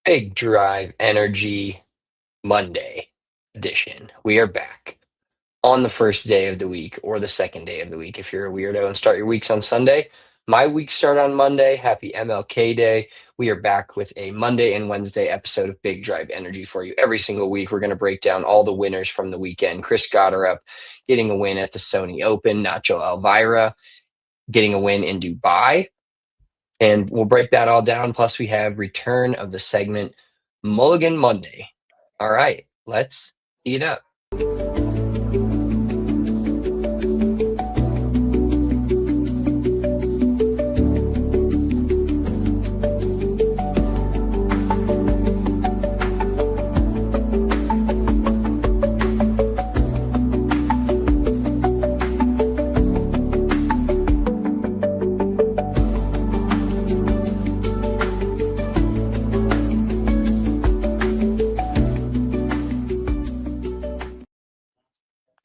Big Drive Energy Monday edition. We are back on the first day of the week or the second day of the week if you're a weirdo and start your weeks on Sunday. My weeks start on Monday. Happy MLK Day. We are back with a Monday and Wednesday episode of Big Drive Energy for you every single week. We're going to break down all the winners from the weekend. Chris Gotterup getting a win at the Sony Open. Nacho Elvira getting a win in Dubai. And we'll break that all down. Plus, we have return of the segment Mulligan Monday. All right, let's tee it up.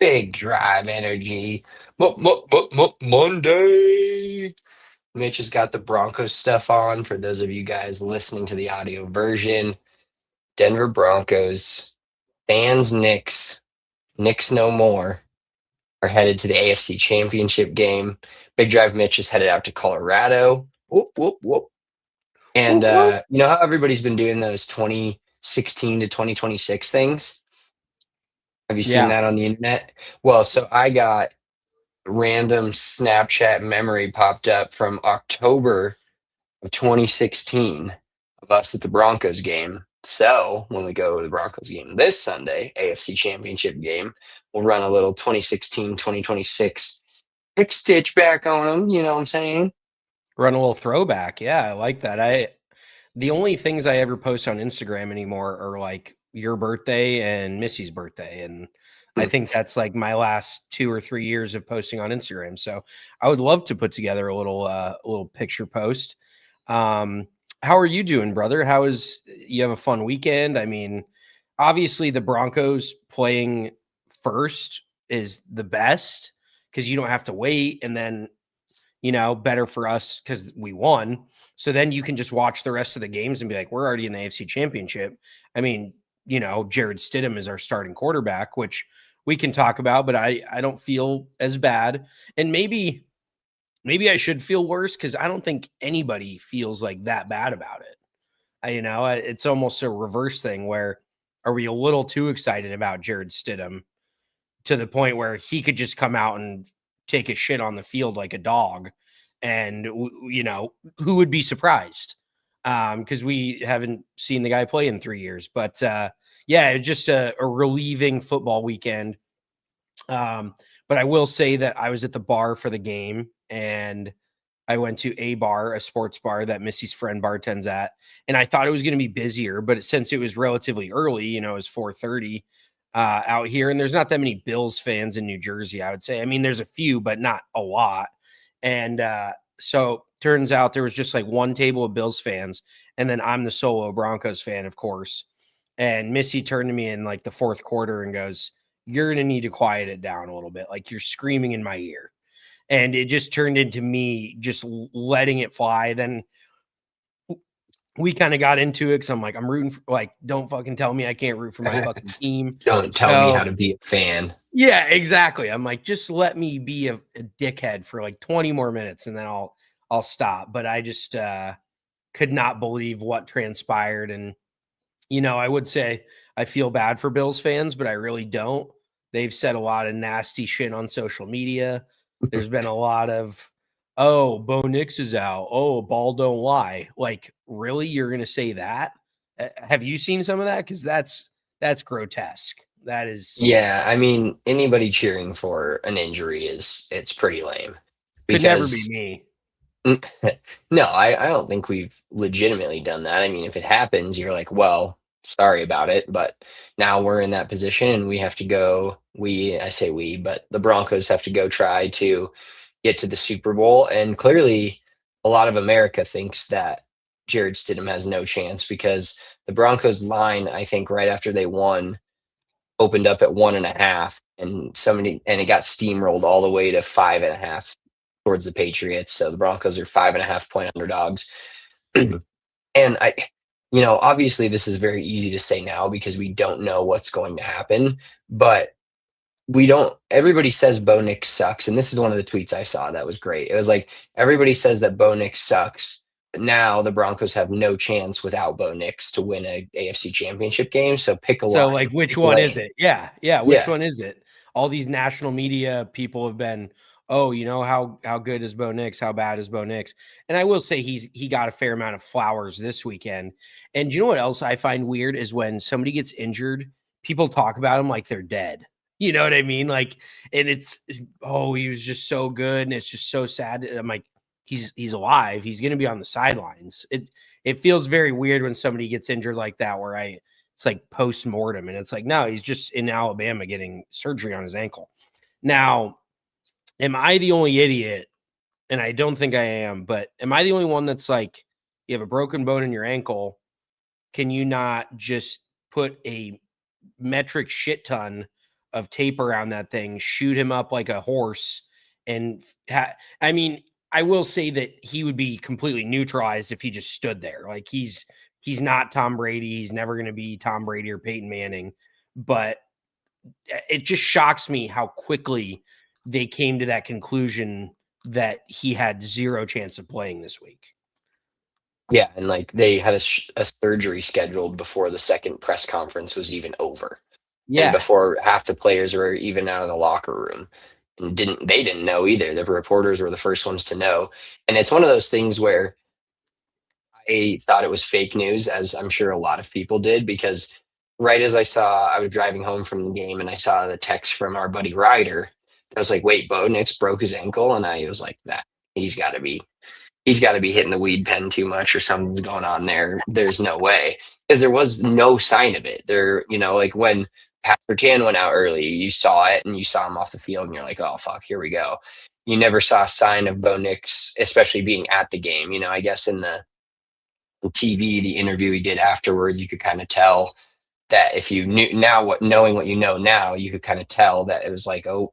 Big Drive Energy Monday. Mitch has got the Broncos stuff on for those of you guys listening to the audio version. Denver Broncos, fans, Knicks no more, are headed to the AFC Championship game. Big Drive Mitch is headed out to Colorado. Whoop, whoop, whoop. And you know how everybody's been doing those 2016 to 2026 things? Have you seen that on the internet? Well, so I got random Snapchat memory popped up from October of 2016 of us at the Broncos game. So when we go to the Broncos game this Sunday, AFC Championship game, we'll run a little 2016, 2026 pick stitch back on them. You know what I'm saying? Run a little throwback. Yeah, I like that. The only things I ever post on Instagram anymore are like your birthday and Missy's birthday. And I think that's like my last 2 or 3 years of posting on Instagram. So I would love to put together a little picture post. How are you doing, brother? You have a fun weekend? I mean, obviously the Broncos playing first is the best because you don't have to wait, and then better for us because we won. So then you can just watch the rest of the games and be like, we're already in the AFC Championship. I mean, Jared Stidham is our starting quarterback, which we can talk about, but I don't feel as bad. And maybe I should feel worse because I don't think anybody feels like that bad about it. It's almost a reverse thing where are we a little too excited about Jared Stidham to the point where he could just come out and take a shit on the field like a dog, and who would be surprised? Because we haven't seen the guy play in 3 years. But yeah, just a relieving football weekend. But I will say that I was at the bar for the game, and I went to a bar, a sports bar that Missy's friend bartends at, and I thought it was going to be busier, but since it was relatively early, it was 4:30 out here, and there's not that many Bills fans in New Jersey, I would say. I mean, there's a few, but not a lot. And so turns out there was just like one table of Bills fans, and then I'm the solo Broncos fan, of course. And Missy turned to me in like the fourth quarter and goes, "You're going to need to quiet it down a little bit. Like you're screaming in my ear." And it just turned into me just letting it fly. Then we kind of got into it because I'm like, I'm rooting for, like, don't fucking tell me I can't root for my fucking team. Don't tell me how to be a fan. Yeah, exactly. I'm like, just let me be a dickhead for like 20 more minutes and then I'll stop. But I just could not believe what transpired. And, I would say I feel bad for Bills fans, but I really don't. They've said a lot of nasty shit on social media. There's been a lot of, oh, Bo Nix is out. Oh, ball don't lie. Like, really? You're going to say that? Have you seen some of that? Because that's grotesque. That is. Yeah, I mean, anybody cheering for an injury it's pretty lame. Could never be me. No, I don't think we've legitimately done that. I mean, if it happens, you're like, well, sorry about it. But now we're in that position and we have to go. I say we, but the Broncos have to go try to get to the Super Bowl. And clearly, a lot of America thinks that Jared Stidham has no chance because the Broncos line, I think, right after they won, opened up at 1.5, and it got steamrolled all the way to 5.5 towards the Patriots. So the Broncos are 5.5 point underdogs. And Obviously this is very easy to say now because we don't know what's going to happen, but we don't everybody says Bo Nix sucks, and this is one of the tweets I saw that was great. It was like everybody says that Bo Nix sucks, but now the Broncos have no chance without Bo Nix to win a AFC championship game. So pick a So, like, line, which pick a one is lane. it? Yeah, yeah, which Yeah. one is it? All these national media people have been, "Oh, how good is Bo Nix? How bad is Bo Nix?" And I will say he got a fair amount of flowers this weekend. And you know what else I find weird is when somebody gets injured, people talk about him like they're dead. You know what I mean? Like, and it's, "Oh, he was just so good," and it's just so sad. I'm like, he's alive. He's going to be on the sidelines. It feels very weird when somebody gets injured like that, where it's like post mortem, and it's like, no, he's just in Alabama getting surgery on his ankle. Now, am I the only idiot? And I don't think I am, but am I the only one that's like, you have a broken bone in your ankle? Can you not just put a metric shit ton of tape around that thing, shoot him up like a horse? And I mean, I will say that he would be completely neutralized if he just stood there. Like he's not Tom Brady. He's never going to be Tom Brady or Peyton Manning. But it just shocks me how quickly they came to that conclusion that he had zero chance of playing this week. Yeah, and like they had a surgery scheduled before the second press conference was even over, and Yeah. before half the players were even out of the locker room, and didn't know either. The reporters were the first ones to know, and it's one of those things where I thought it was fake news, as I'm sure a lot of people did, because right as I was driving home from the game and I saw the text from our buddy Ryder. I was like, "Wait, Bo Nix broke his ankle," and I was like, "That he's got to be he's got to be hitting the weed pen too much or something's going on there. There's no way." Because there was no sign of it. Like when Pastor Tan went out early, you saw it and you saw him off the field and you're like, oh, fuck, here we go. You never saw a sign of Bo Nix, especially being at the game. I guess in the TV, the interview he did afterwards, you could kind of tell that if you knew now knowing what you know now, you could kind of tell that it was like, oh,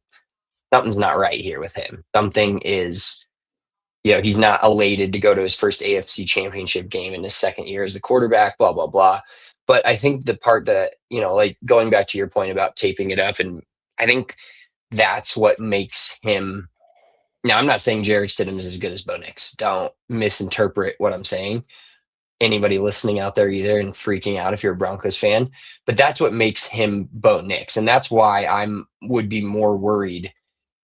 something's not right here with him. Something is he's not elated to go to his first AFC championship game in his second year as the quarterback, blah, blah, blah. But I think the part that, like going back to your point about taping it up, and I think that's what makes him. Now, I'm not saying Jared Stidham is as good as Bo Nix. Don't misinterpret what I'm saying. Anybody listening out there either and freaking out if you're a Broncos fan, but that's what makes him Bo Nix. And that's why would be more worried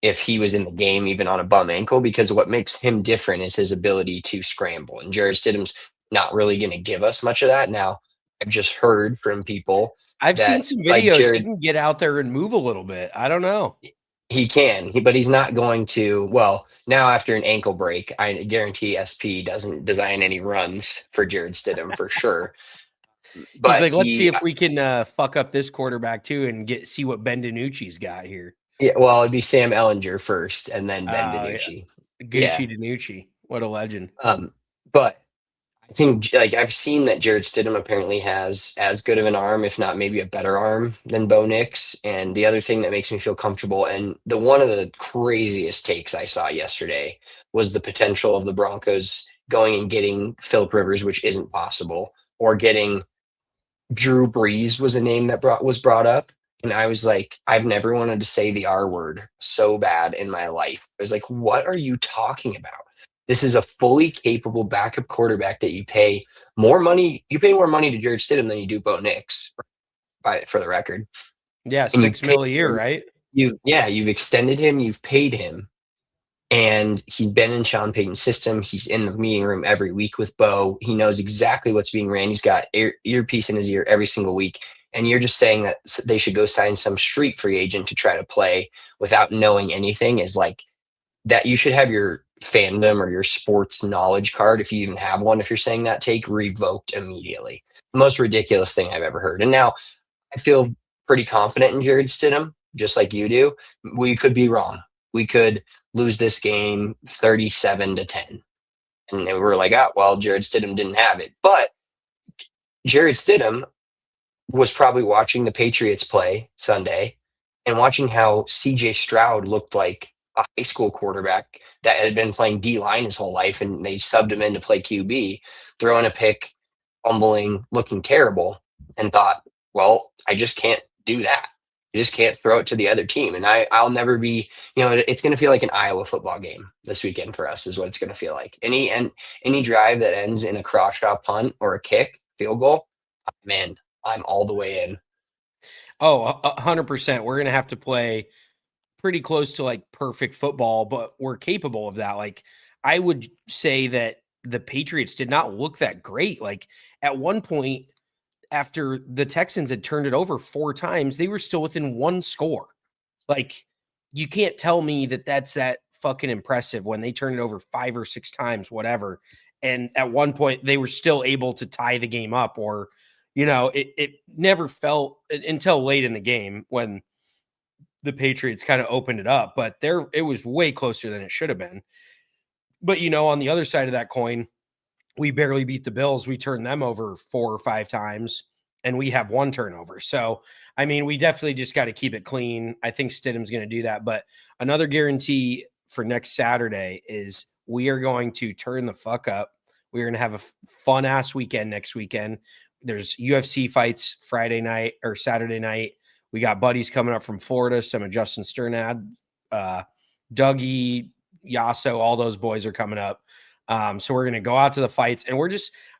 if he was in the game, even on a bum ankle, because what makes him different is his ability to scramble. And Jared Stidham's not really going to give us much of that. Now, I've just heard from people I've seen that some like videos. He Jared, can get out there and move a little bit. I don't know. but he's not going to. Well, now after an ankle break, I guarantee SP doesn't design any runs for Jared Stidham for sure. He's But like, let's see if we can fuck up this quarterback too and see what Ben DiNucci's got here. yeah, well, it'd be Sam Ellinger first and then Ben Yeah. DiNucci. Yeah. Gucci DiNucci. What a legend. But I think like I've seen that Jared Stidham apparently has as good of an arm, if not maybe a better arm than Bo Nix. And the other thing that makes me feel comfortable, and the one of the craziest takes I saw yesterday was the potential of the Broncos going and getting Philip Rivers, which isn't possible, or getting Drew Brees was a name that was brought up. And I was like, I've never wanted to say the R word so bad in my life. I was like, what are you talking about? This is a fully capable backup quarterback that you pay more money. You pay more money to Jared Stidham than you do Bo Nix, for the record. Yeah, And you $6 pay million a year, him. right? You've extended him. You've paid him, and he's been in Sean Payton's system. He's in the meeting room every week with Bo. He knows exactly what's being ran. He's got earpiece in his ear every single week. And you're just saying that they should go sign some street free agent to try to play without knowing anything is like that. You should have your fandom or your sports knowledge card, if you even have one, if you're saying that take, revoked immediately. The most ridiculous thing I've ever heard. And now I feel pretty confident in Jared Stidham, just like you do. We could be wrong. We could lose this game 37-10. And we're like, oh, well, Jared Stidham didn't have it. But Jared Stidham was probably watching the Patriots play Sunday and watching how CJ Stroud looked like a high school quarterback that had been playing D line his whole life, and they subbed him in to play QB, throwing a pick fumbling, looking terrible, and thought, well, I just can't do that. You just can't throw it to the other team. And I'll never be, it's going to feel like an Iowa football game this weekend for us is what it's going to feel like. Any drive that ends in a cross shot punt or a kick, field goal, man, I'm all the way in. Oh, 100%. We're going to have to play pretty close to like perfect football, but we're capable of that. Like, I would say that the Patriots did not look that great. Like, at one point, after the Texans had turned it over 4 times, they were still within 1 score. Like, you can't tell me that that's that fucking impressive when they turned it over 5 or 6 times, whatever. And at one point, they were still able to tie the game up, or, it never felt until late in the game when the Patriots kind of opened it up, but it was way closer than it should have been. But, on the other side of that coin, we barely beat the Bills. We turned them over 4 or 5 times, and we have 1 turnover. So, I mean, we definitely just got to keep it clean. I think Stidham's going to do that. But another guarantee for next Saturday is we are going to turn the fuck up. We're going to have a fun ass weekend next weekend. There's UFC fights Friday night or Saturday night. We got buddies coming up from Florida. Some of Justin Sternad, Dougie, Yasso, all those boys are coming up. So we're going to go out to the fights, and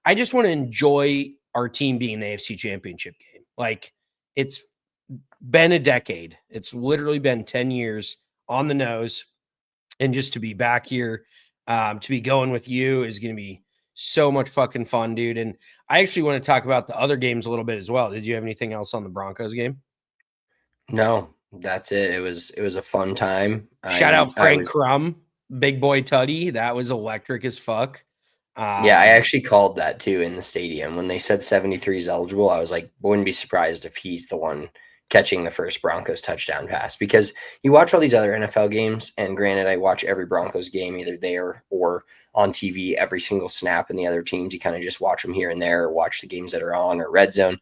I just want to enjoy our team being the AFC Championship game. Like, it's been a decade. It's literally been 10 years on the nose. And just to be back here, to be going with you is going to be so much fucking fun, dude. And I actually want to talk about the other games a little bit as well. Did you have anything else on the Broncos game? No, that's it. It was a fun time. Shout out Frank Crum, Big Boy Tuddy. That was electric as fuck. Yeah, I actually called that too in the stadium. When they said 73 is eligible, I was like, wouldn't be surprised if he's the one catching the first Broncos touchdown pass. Because you watch all these other NFL games, and granted, I watch every Broncos game either there or on TV, every single snap, and the other teams, you kind of just watch them here and there, or watch the games that are on or red zone.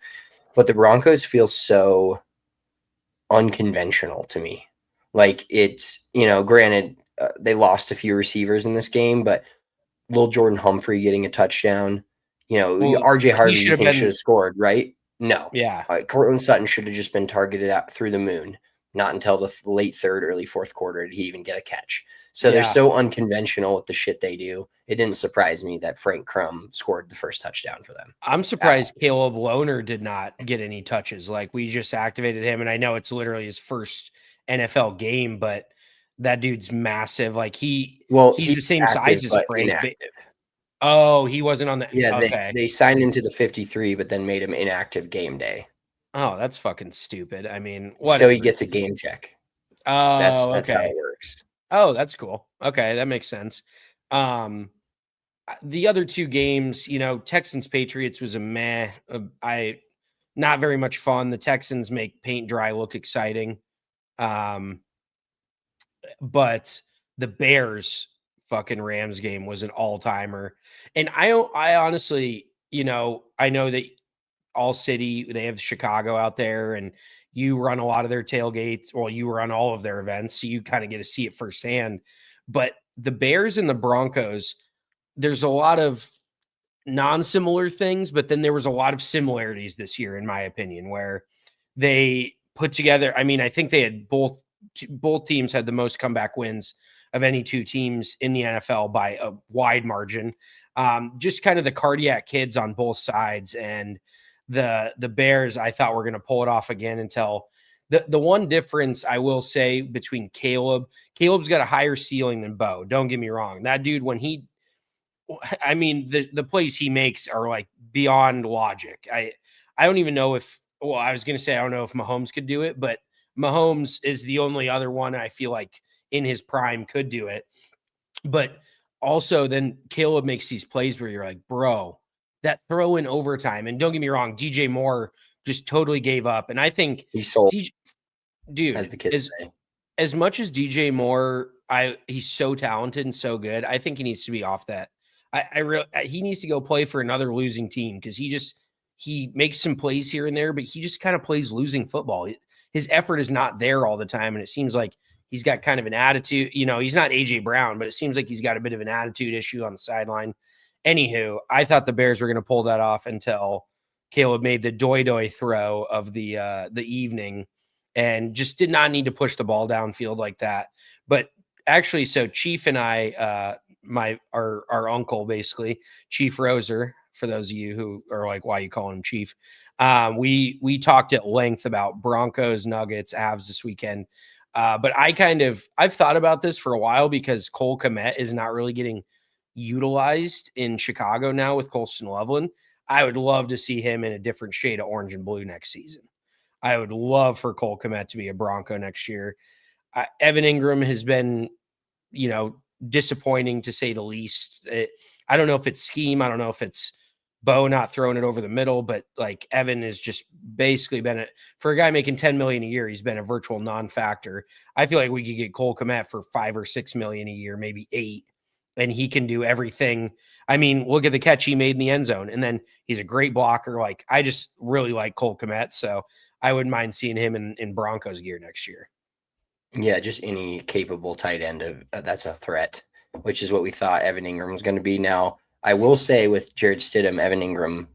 But the Broncos feel so unconventional to me. Like, it's, granted, they lost a few receivers in this game, but little Jordan Humphrey getting a touchdown, RJ Harvey, you think should have scored, right? No. Yeah. Cortland Sutton should have just been targeted out through the moon. Not until the late third, early fourth quarter did he even get a catch. So they're so unconventional with the shit they do. It didn't surprise me that Frank Crum scored the first touchdown for them. I'm surprised Caleb Lohner did not get any touches. Like, we just activated him, and I know it's literally his first NFL game, but that dude's massive. Like, he's the same size as Frank. Oh, he wasn't on the. Yeah, okay. They signed into the 53, but then made him inactive game day. Oh, that's fucking stupid. I mean, what? So he gets a game check. Oh, that's okay. how it works. Oh, that's cool. Okay, that makes sense. The other 2 games, Texans Patriots was a meh. Not very much fun. The Texans make paint dry look exciting. But the Bears fucking Rams game was an all-timer. And I honestly, I know that All City, they have Chicago out there, and you run a lot of their tailgates. Well, you run all of their events, so you kind of get to see it firsthand. But the Bears and the Broncos, there's a lot of non-similar things, but then there was a lot of similarities this year, in my opinion, where they put together. I mean, I think they had both teams had the most comeback wins of any 2 teams in the NFL by a wide margin. Just kind of the cardiac kids on both sides, and the Bears, I thought were going to pull it off again until the one difference I will say between Caleb's got a higher ceiling than Bo. Don't get me wrong. That dude, when I mean, the plays he makes are like beyond logic. I don't even know if, I was going to say, I don't know if Mahomes could do it, but Mahomes is the only other one I feel like in his prime could do it. But also then Caleb makes these plays where you're like, bro, that throw in overtime. And don't get me wrong, DJ Moore just totally gave up. And I think he sold, dude, as the kids say. As much as DJ Moore, he's so talented and so good. I think he needs to be off that. He needs to go play for another losing team, because he makes some plays here and there, but he just kind of plays losing football. His effort is not there all the time, and it seems like he's got kind of an attitude. He's not AJ Brown, but it seems like he's got a bit of an attitude issue on the sideline. Anywho, I thought the Bears were going to pull that off until Caleb made the doy throw of the evening, and just did not need to push the ball downfield like that. But actually, so Chief and I, our uncle, basically Chief Roser, for those of you who are like, why you calling him Chief? We talked at length about Broncos, Nuggets, Avs this weekend. But I've thought about this for a while because Cole Kmet is not really getting utilized in Chicago now with Colston Loveland. I would love to see him in a different shade of orange and blue next season. I would love for Cole Kmet to be a Bronco next year. Evan Ingram has been, disappointing to say the least. I don't know if it's scheme. I don't know if it's Bo not throwing it over the middle, but like Evan has just basically been for a guy making $10 million a year, he's been a virtual non-factor. I feel like we could get Cole Kmet for $5 or $6 million a year, maybe $8, and he can do everything. I mean, look at the catch he made in the end zone, and then he's a great blocker. Like, I just really like Cole Kmet, so I wouldn't mind seeing him in Broncos gear next year. Yeah, just any capable tight end that's a threat, which is what we thought Evan Ingram was going to be. Now, I will say with Jared Stidham, Evan Ingram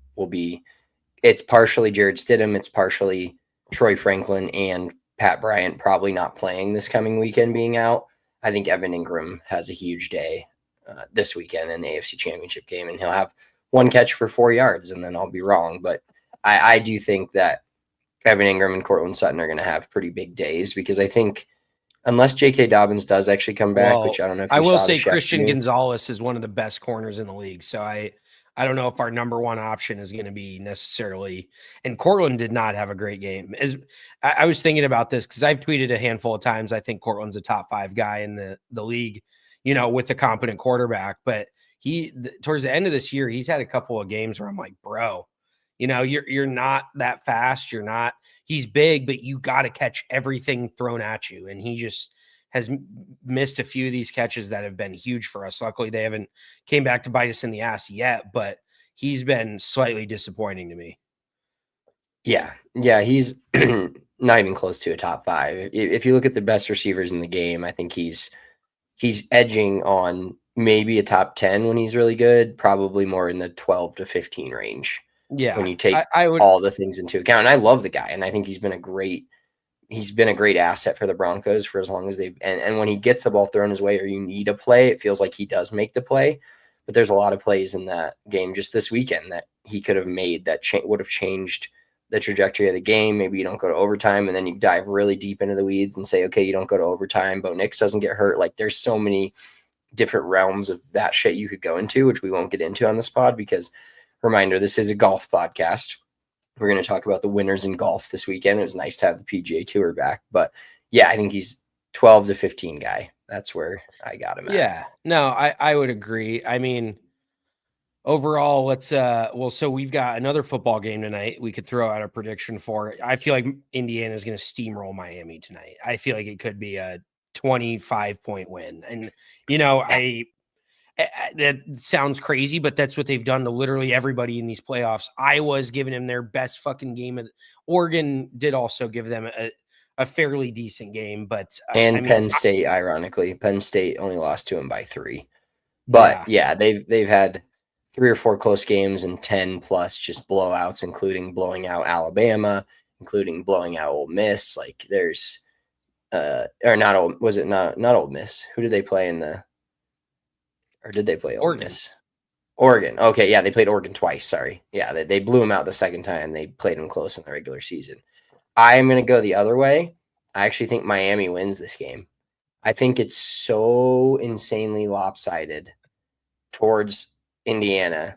it's partially Jared Stidham, it's partially Troy Franklin and Pat Bryant probably not playing this coming weekend being out. I think Evan Ingram has a huge day this weekend in the AFC Championship game, and he'll have one catch for 4 yards, and then I'll be wrong. But I do think that Evan Ingram and Cortland Sutton are going to have pretty big days, because I think unless J.K. Dobbins does actually come back, which I don't know if I will saw say Christian Gonzalez is one of the best corners in the league. So I don't know if our number one option is going to be necessarily. And Cortland did not have a great game. As I was thinking about this, because I've tweeted a handful of times, I think Cortland's a top 5 guy in the league, with a competent quarterback. But towards the end of this year, he's had a couple of games where I'm like, bro, you're not that fast. He's big, but you got to catch everything thrown at you. And he just has missed a few of these catches that have been huge for us. Luckily, they haven't came back to bite us in the ass yet, but he's been slightly disappointing to me. Yeah. He's not even close to a top 5. If you look at the best receivers in the game, I think he's edging on maybe a top 10 when he's really good, probably more in the 12 to 15 range. Yeah. When you take all the things into account. And I love the guy, and I think he's been a great asset for the Broncos for as long as and when he gets the ball thrown his way or you need a play, it feels like he does make the play. But there's a lot of plays in that game just this weekend that he could have made that would have changed the trajectory of the game. Maybe you don't go to overtime, and then you dive really deep into the weeds and say, okay, you don't go to overtime, Bo Nix doesn't get hurt. Like, there's so many different realms of that shit you could go into, which we won't get into on this pod, because reminder, this is a golf podcast. We're going to talk about the winners in golf this weekend. It was nice to have the PGA Tour back. But yeah, I think he's 12 to 15 guy. That's where I got him at. Yeah, no, I would agree. I mean, overall, let's so we've got another football game tonight we could throw out a prediction for. I feel like Indiana is going to steamroll Miami tonight. I feel like it could be a 25-point win. And, that sounds crazy, but that's what they've done to literally everybody in these playoffs. Iowa's given them their best fucking game. Oregon did also give them a fairly decent game, but Penn State, ironically, Penn State only lost to them by 3. But yeah, they've had 3 or 4 close games and 10 plus just blowouts, including blowing out Alabama, including blowing out Ole Miss. Like, there's not Ole Miss? Who did they play or did they play Oregon? Miss? Oregon. Okay, yeah, they played Oregon twice. Sorry. Yeah, they blew them out the second time. They played them close in the regular season. I'm going to go the other way. I actually think Miami wins this game. I think it's so insanely lopsided towards Indiana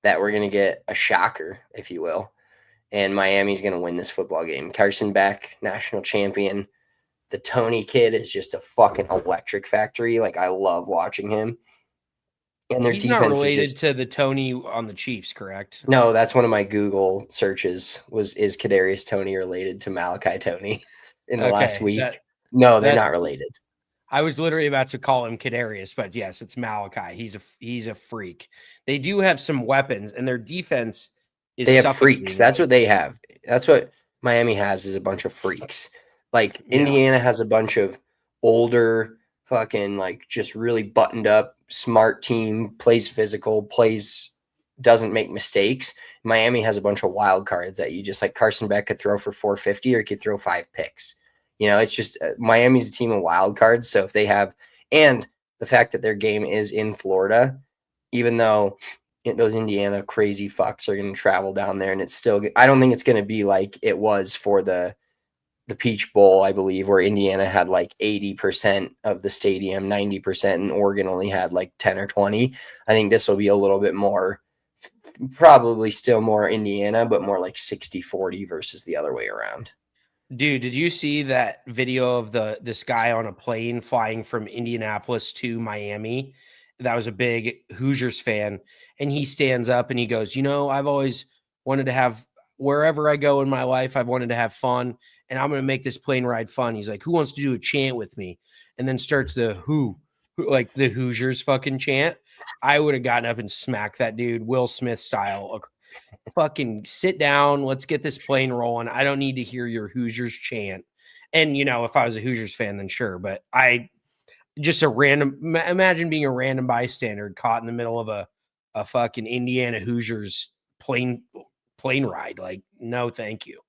that we're going to get a shocker, if you will. And Miami's going to win this football game. Carson Beck, national champion. The Tony kid is just a fucking electric factory. Like, I love watching him. And their defense not related to the Tony on the Chiefs, correct? No, that's one of my Google searches. Is Kadarius Toney related to Malachi Toney in the last week? No, they're not related. I was literally about to call him Kadarius, but yes, it's Malachi. He's a freak. They do have some weapons, and their defense is. They have freaks. That's what they have. That's what Miami has, is a bunch of freaks. Like, Indiana has a bunch of older, fucking like just really buttoned up, smart team, plays physical, doesn't make mistakes. Miami has a bunch of wild cards that you just like Carson Beck could throw for 450 or could throw 5 picks. It's just Miami's a team of wild cards. So if they have, and the fact that their game is in Florida, even though those Indiana crazy fucks are going to travel down there, and it's still, I don't think it's going to be like it was for the Peach Bowl, I believe, where Indiana had like 80% of the stadium, 90%, and Oregon only had like 10 or 20. I think this will be a little bit more, probably still more Indiana, but more like 60-40 versus the other way around. Dude, did you see that video of this guy on a plane flying from Indianapolis to Miami? That was a big Hoosiers fan. And he stands up and he goes, I've always wanted to have, wherever I go in my life, I've wanted to have fun. And I'm going to make this plane ride fun. He's like, who wants to do a chant with me? And then starts the like the Hoosiers fucking chant. I would have gotten up and smacked that dude, Will Smith style. Fucking sit down. Let's get this plane rolling. I don't need to hear your Hoosiers chant. And, if I was a Hoosiers fan, then sure. But just a random, imagine being a random bystander caught in the middle of a fucking Indiana Hoosiers plane ride. Like, no, thank you.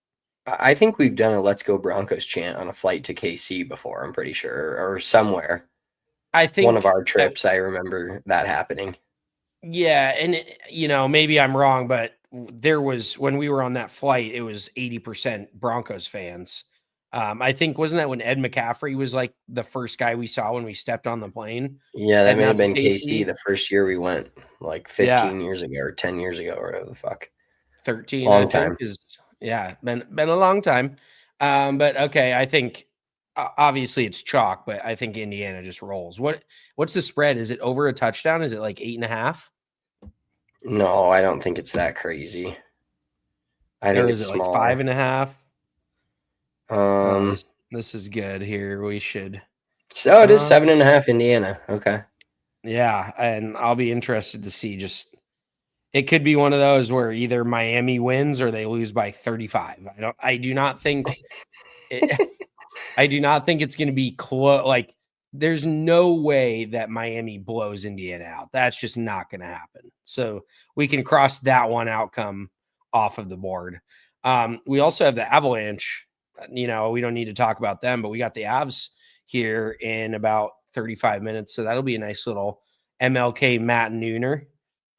I think we've done a Let's Go Broncos chant on a flight to KC before, I'm pretty sure, or somewhere. I think one of our trips, I remember that happening. Yeah. And, maybe I'm wrong, but there was, when we were on that flight, it was 80% Broncos fans. I think, wasn't that when Ed McCaffrey was like the first guy we saw when we stepped on the plane? Yeah, that may have been KC the first year we went, like 15 years ago or 10 years ago or whatever the fuck. 13, long time. Been a long time. But okay, I think obviously it's chalk, but I think Indiana just rolls. What's the spread? Is it over a touchdown? Is it like 8.5? No, I don't think it's that crazy. I think it's small. Like 5.5? This is good here. We should. So it is 7.5 Indiana. Okay. Yeah, and I'll be interested to see. Just it could be one of those where either Miami wins or they lose by 35. I do not think I do not think it's going to be close. Like, there's no way that Miami blows Indiana out. That's just not going to happen. So we can cross that one outcome off of the board. We also have the Avalanche. We don't need to talk about them, but we got the Avs here in about 35 minutes. So that'll be a nice little MLK Matt Nooner.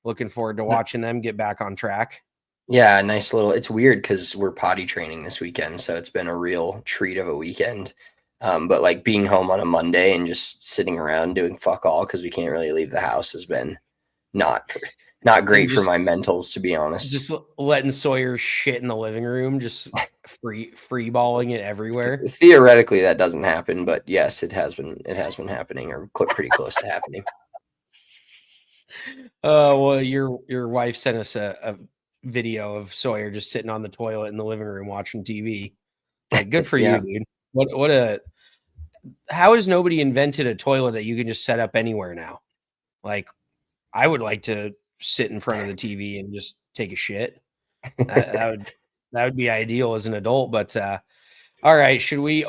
Looking forward to watching them get back on track. Yeah, nice little. It's weird because we're potty training this weekend, so it's been a real treat of a weekend. But like being home on a Monday and just sitting around doing fuck all because we can't really leave the house has been not great for my mentals, to be honest. Just letting Sawyer shit in the living room, just free balling it everywhere. Theoretically, that doesn't happen, but yes, it has been happening, or pretty close to happening. Well, your wife sent us a video of Sawyer just sitting on the toilet in the living room watching TV. Like, good for you, dude. How has nobody invented a toilet that you can just set up anywhere now? Like, I would like to sit in front of the TV and just take a shit. That would be ideal as an adult. But all right, should we?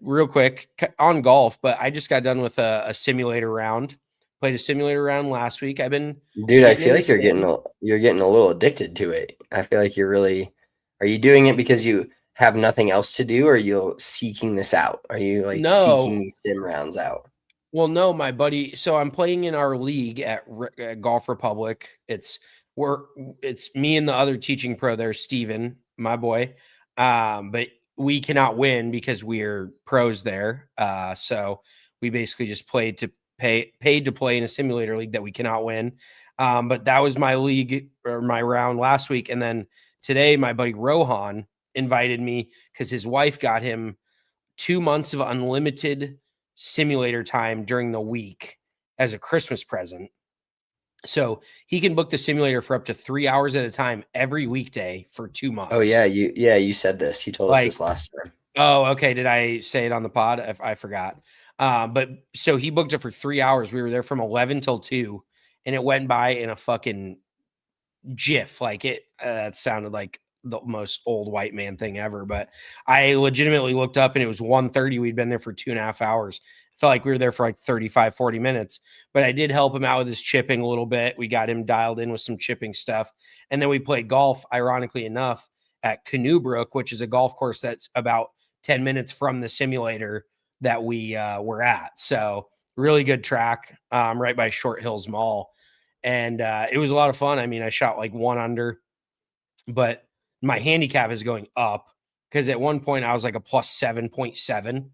Real quick on golf. But I just got done with a simulator round. Played a simulator round last week. I've been, dude. I feel like you're getting a little addicted to it. I feel like you're really. Are you doing it because you have nothing else to do, or are you seeking this out? Are you like seeking these sim rounds out? Well, no, my buddy. So I'm playing in our league at Golf Republic. It's me and the other teaching pro there, Steven, my boy. But we cannot win because we're pros there. So we basically just paid to play in a simulator league that we cannot win. But that was my league or my round last week. And then today, my buddy Rohan invited me because his wife got him 2 months of unlimited simulator time during the week as a Christmas present. So he can book the simulator for up to 3 hours at a time every weekday for 2 months. Oh yeah, you said this. You told us this last time. Oh, okay. Did I say it on the pod? I forgot. But so he booked it for 3 hours. We were there from 11 till 2, and it went by in a fucking GIF. Like it sounded like the most old white man thing ever. But I legitimately looked up and it was 1:30. We'd been there for 2.5 hours. Felt like we were there for like 35, 40 minutes. But I did help him out with his chipping a little bit. We got him dialed in with some chipping stuff. And then we played golf, ironically enough, at Canoe Brook, which is a golf course that's about 10 minutes from the simulator that we were at. So really good track, right by Short Hills Mall. And it was a lot of fun. I mean, I shot like 1 under, but my handicap is going up because at one point I was like a plus 7.7.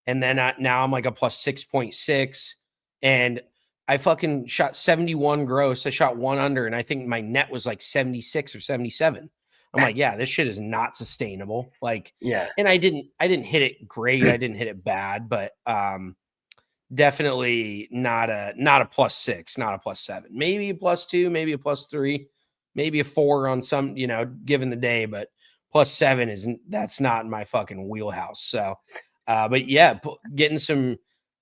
And then now I'm like a plus 6.6. And I fucking shot 71 gross. I shot 1 under, and I think my net was like 76 or 77. I'm like, yeah, this shit is not sustainable. Like, Yeah. and I didn't hit it great. I didn't hit it bad, but definitely not a plus 6, not a plus 7, maybe a plus 2, maybe a plus 3, maybe a 4 on some, given the day, but plus 7 that's not in my fucking wheelhouse. So, but yeah, getting some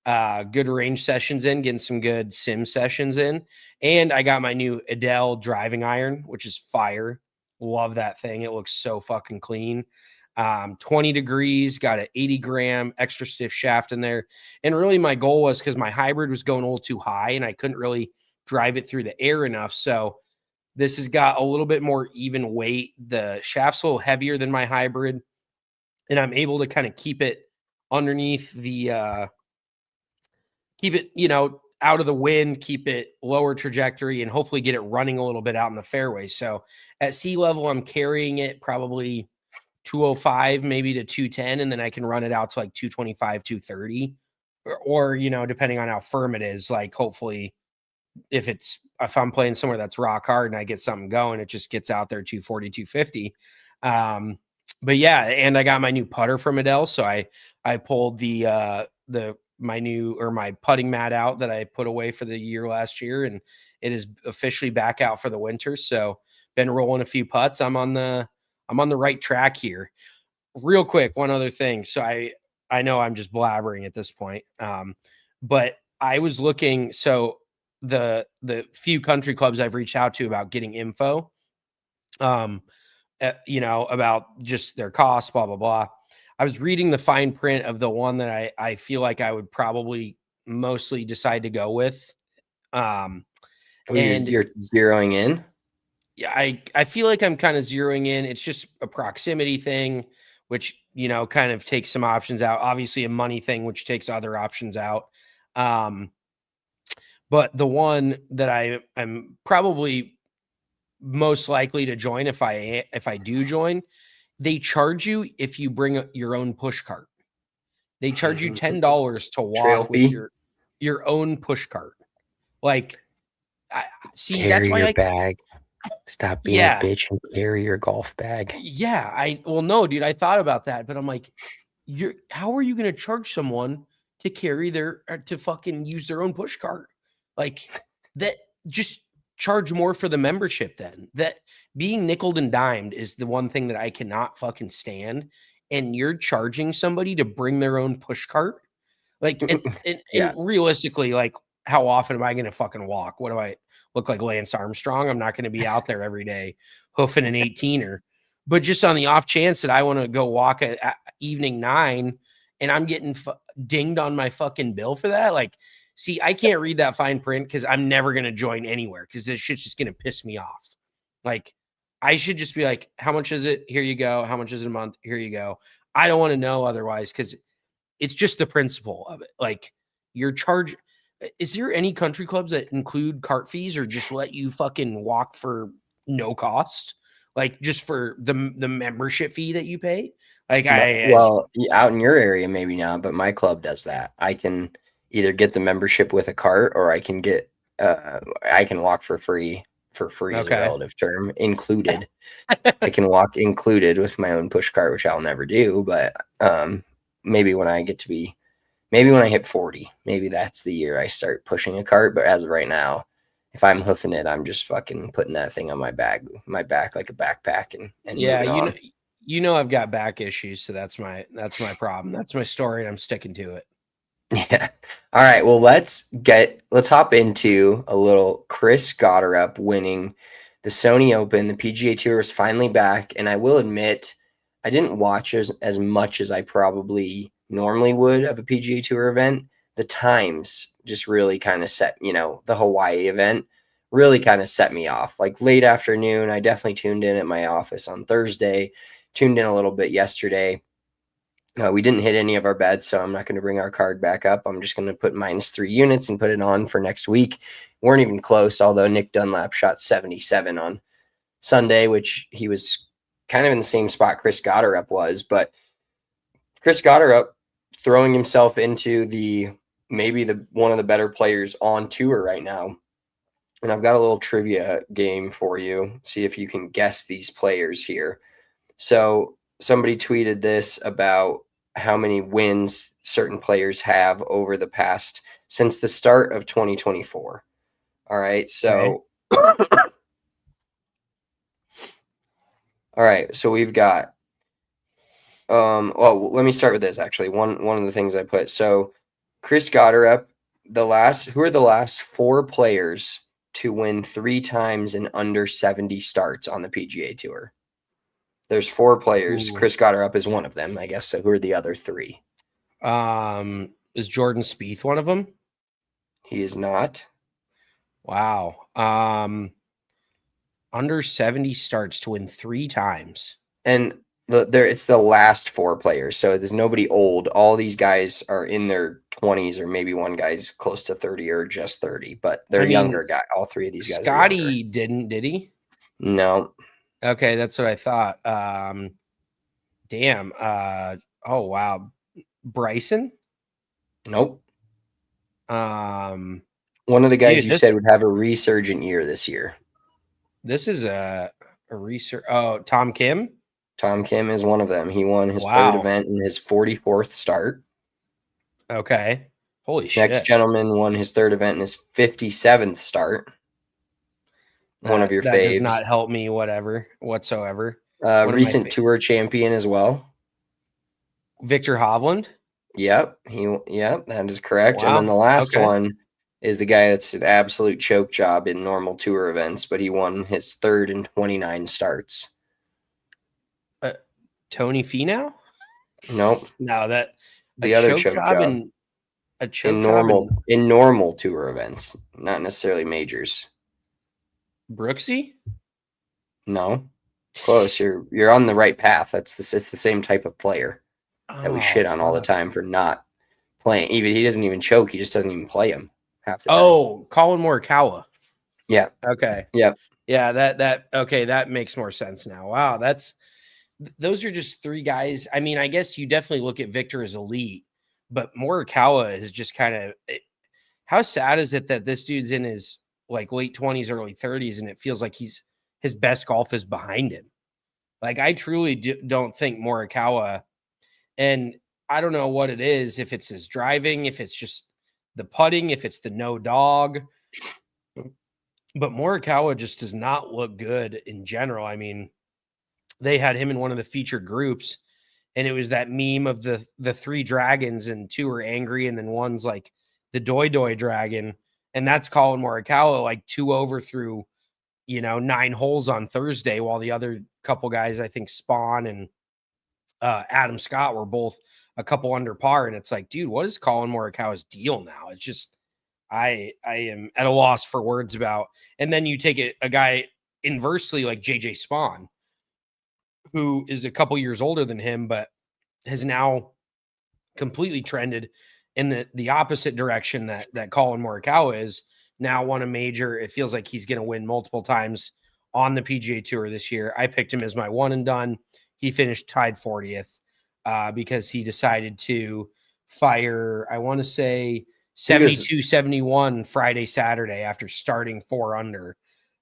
good range sessions in, getting some good sim sessions in. And I got my new Adele driving iron, which is fire. Love that thing. It looks so fucking clean. 20 degrees, got an 80 gram extra stiff shaft in there. And really my goal was, because my hybrid was going a little too high and I couldn't really drive it through the air enough. So this has got a little bit more even weight. The shaft's a little heavier than my hybrid, and I'm able to kind of keep it underneath the keep it, out of the wind, keep it lower trajectory, and hopefully get it running a little bit out in the fairway. So at sea level, I'm carrying it probably 205, maybe to 210, and then I can run it out to like 225, 230, or depending on how firm it is, like hopefully if I'm playing somewhere that's rock hard and I get something going, it just gets out there 240, 250. But yeah, and I got my new putter from Adele, so I pulled my putting mat out that I put away for the year last year, and it is officially back out for the winter. So been rolling a few putts. I'm on the right track here. Real quick, one other thing. So I know I'm just blabbering at this point, but I was looking. So the few country clubs I've reached out to about getting info, about just their costs, blah blah blah. I was reading the fine print of the one that I feel like I would probably mostly decide to go with. And you're zeroing in. Yeah, I feel like I'm kind of zeroing in. It's just a proximity thing, which kind of takes some options out. Obviously, a money thing, which takes other options out. But the one that I'm probably most likely to join, if I do join, they charge you if you bring your own push cart. They charge you $10 to walk with your own push cart. Like, see, carry that's why your bag. Stop being a bitch and carry your golf bag. Yeah, no, dude, I thought about that, but I'm like, how are you going to charge someone to carry to fucking use their own push cart? Like, that, just charge more for the membership then. That being nickeled and dimed is the one thing that I cannot fucking stand. And you're charging somebody to bring their own push cart? Like, and realistically, like, how often am I going to fucking walk? What do I look like, Lance Armstrong? I'm not going to be out there every day hoofing an 18er. But just on the off chance that I want to go walk at evening 9 and I'm getting dinged on my fucking bill for that, like, see, I can't read that fine print because I'm never going to join anywhere because this shit's just going to piss me off. Like, I should just be like, how much is it? Here you go. How much is it a month? Here you go. I don't want to know otherwise, because it's just the principle of it. Like, your charge. Is there any country clubs that include cart fees or just let you fucking walk for no cost? Like, just for the membership fee that you pay? Like, well, out in your area, maybe not, but my club does that. I can either get the membership with a cart, or I can get, I can walk for free. For free is a relative term, included. I can walk included with my own push cart, which I'll never do. But maybe when I hit 40, maybe that's the year I start pushing a cart. But as of right now, if I'm hoofing it, I'm just fucking putting that thing on my back like a backpack and yeah, moving on. I've got back issues, so that's my problem. That's my story, and I'm sticking to it. Yeah. All right. Well, let's hop into a little Chris Gotterup winning the Sony Open, the PGA Tour is finally back, and I will admit I didn't watch as much as I probably normally would of a PGA Tour event. The times just really kind of set, the Hawaii event really kind of set me off. Like late afternoon, I definitely tuned in at my office on Thursday, tuned in a little bit yesterday. We didn't hit any of our bets, so I'm not going to bring our card back up. I'm just going to put -3 units and put it on for next week. Weren't even close, although Nick Dunlap shot 77 on Sunday, which he was kind of in the same spot Chris Gotterup was. But Chris Gotterup throwing himself into maybe one of the better players on tour right now. And I've got a little trivia game for you. See if you can guess these players here. So somebody tweeted this about how many wins certain players have over the past since the start of 2024. All right. So, all right. So we've got, well, let me start with this actually. One of the things I put. So Chris Gotterup, who are the last 4 players to win 3 times in under 70 starts on the PGA Tour? There's 4 players. Ooh. Chris Gotterup is one of them, I guess. So who are the other 3? Is Jordan Spieth one of them? He is not. Wow. Under 70 starts to win 3 times. And it's the last 4 players. So there's nobody old. All these guys are in their 20s, or maybe one guy's close to 30 or just 30, but they're younger guys. All 3 of these guys. Scotty did he? No. Okay, that's what I thought. Damn. Oh wow. Bryson? Nope. One of the guys you said would have a resurgent year this year. This is a research. Oh, Tom Kim? Tom Kim is one of them. He won his 3rd event in his 44th start. Okay. Holy shit. Next gentleman won his 3rd event in his 57th start. One of your faves. That does not help me whatsoever. Recent tour champion as well. Victor Hovland? Yep. That is correct. Wow. And then the last one is the guy that's an absolute choke job in normal tour events, but he won his 3rd in 29 starts. Tony Finau? Nope. No, the other choke job in normal tour events, not necessarily majors. Brooksy? No. Close. You're on the right path. It's the same type of player that we shit on all the time for not playing. Even he doesn't even choke. He just doesn't even play him half the time. Oh, Colin Morikawa. Yeah. Okay. Yeah. Yeah. That makes more sense now. Wow. Those are just 3 guys. I mean, I guess you definitely look at Victor as elite, but Morikawa is just kind of. How sad is it that this dude's in his like late 20s, early 30s, and it feels like his best golf is behind him? Like, I truly don't think Morikawa, and I don't know what it is, if it's his driving, if it's just the putting, if it's the no dog, but Morikawa just does not look good in general. I mean, they had him in one of the featured groups, and it was that meme of the 3 dragons, and 2 are angry, and then one's like the Doi dragon, and that's Colin Morikawa, like 2 over through 9 holes on Thursday, while the other couple guys, I think Spawn and Adam Scott, were both a couple under par. And it's like, dude, what is Colin Morikawa's deal now? It's just, I am at a loss for words about. And then you take a guy inversely like JJ Spawn, who is a couple years older than him, but has now completely trended in the opposite direction that Colin Morikawa is. Now won a major. It feels like he's going to win multiple times on the PGA Tour this year. I picked him as my one and done. He finished tied 40th because he decided to fire, I want to say 72-71 Friday, Saturday after starting 4 under.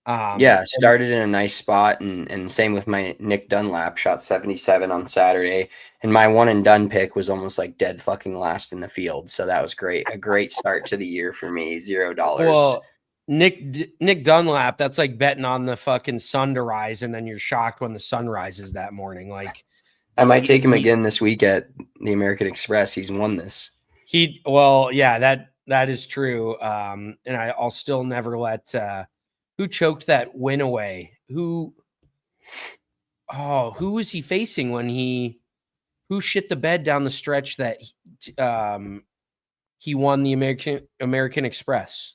Started in a nice spot, and same with my Nick Dunlap, shot 77 on Saturday, and my one and done pick was almost like dead fucking last in the field, so that was great. A great start to the year for me. $0. Well, Nick Dunlap, that's like betting on the fucking sun to rise, and then you're shocked when the sun rises that morning. Like, I might take him again this week at the American Express. He's won this. That is true. And I'll still never let who choked that win away who was he facing when who shit the bed down the stretch that he won the American Express?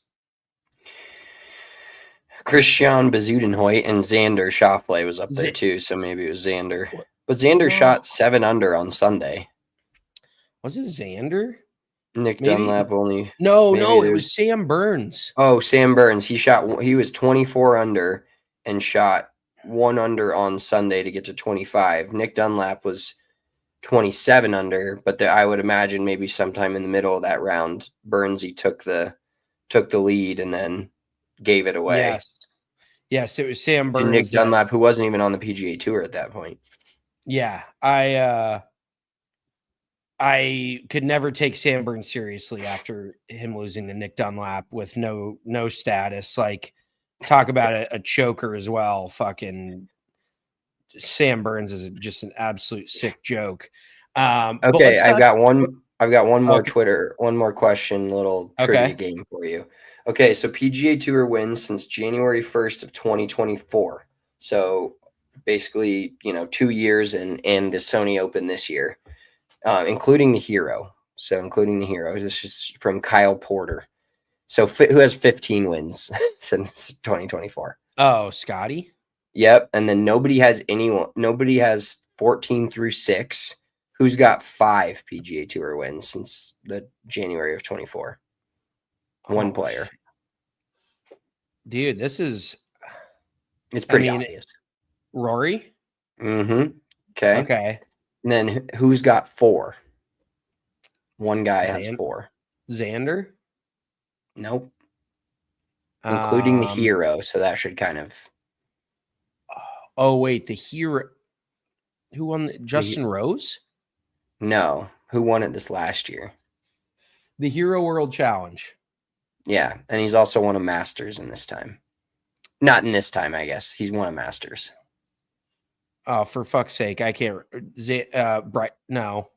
Christian Bezuidenhout and Xander Schauffele was up there too, so maybe it was Xander. But Xander shot 7 under on Sunday. Was it Xander? Nick Dunlap only. No, it was Sam Burns. Oh, Sam Burns. He was 24 under and shot 1 under on Sunday to get to 25. Nick Dunlap was 27 under, but I would imagine maybe sometime in the middle of that round, Burnsy took the lead and then gave it away. Yes, it was Sam Burns. And Nick Dunlap, who wasn't even on the PGA Tour at that point. Yeah, I could never take Sam Burns seriously after him losing to Nick Dunlap with no status. Like, talk about a choker as well. Fucking Sam Burns is just an absolute sick joke. Okay, I've got one more one more question, little trivia game for you. Okay, so PGA Tour wins since January 1st of 2024. So basically, 2 years and the Sony Open this year, including the Hero. So including the Hero, this is from Kyle Porter. So who has 15 wins since 2024? Oh, Scotty. Yep, and then nobody has 14 through 6. Who's got 5 PGA Tour wins since the January of 24? One player. Dude, it's pretty obvious. Rory? Mm-hmm. Okay. And then who's got 4? One guy has 4. Xander? Nope. Including the Hero, so that should kind of... Oh, wait, the Hero... Who won? Justin Rose? No. Who won it this last year? The Hero World Challenge. Yeah, and he's also won a Masters in this time. Not in this time, I guess. He's won a Masters. Oh, for fuck's sake! I can't. No,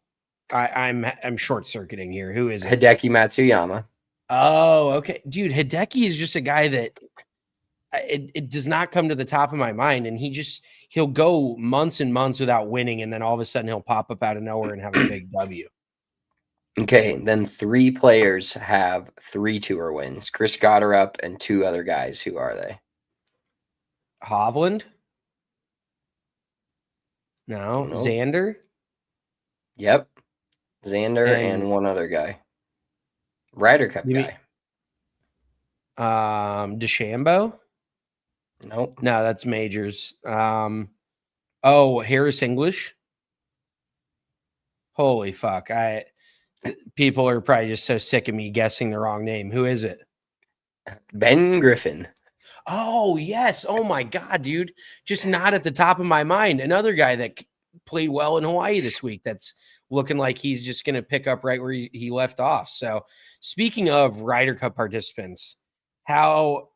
I'm short circuiting here. Who is it? Hideki Matsuyama. Oh, okay, dude. Hideki is just a guy that it does not come to the top of my mind, and he'll go months and months without winning, and then all of a sudden he'll pop up out of nowhere and have a big W. Okay, then 3 players have 3 tour wins. Chris Gotterup and 2 other guys. Who are they? Hovland? No. Nope. Xander? Yep. Xander and one other guy. Ryder Cup guy. DeChambeau? Nope. No, that's majors. Harris English? Holy fuck. People are probably just so sick of me guessing the wrong name. Who is it? Ben Griffin. Oh, yes. Oh, my God, dude. Just not at the top of my mind. Another guy that played well in Hawaii this week that's looking like he's just going to pick up right where he left off. So, speaking of Ryder Cup participants, how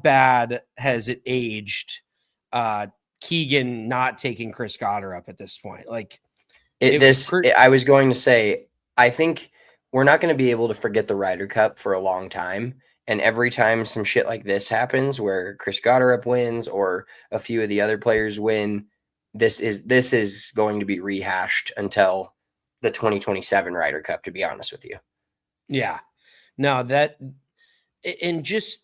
bad has it aged Keegan not taking Chris Gotterup at this point? Like, I was going to say, I think we're not going to be able to forget the Ryder Cup for a long time. And every time some shit like this happens where Chris Gotterup wins or a few of the other players win, this is going to be rehashed until the 2027 Ryder Cup, to be honest with you. Yeah. No, and just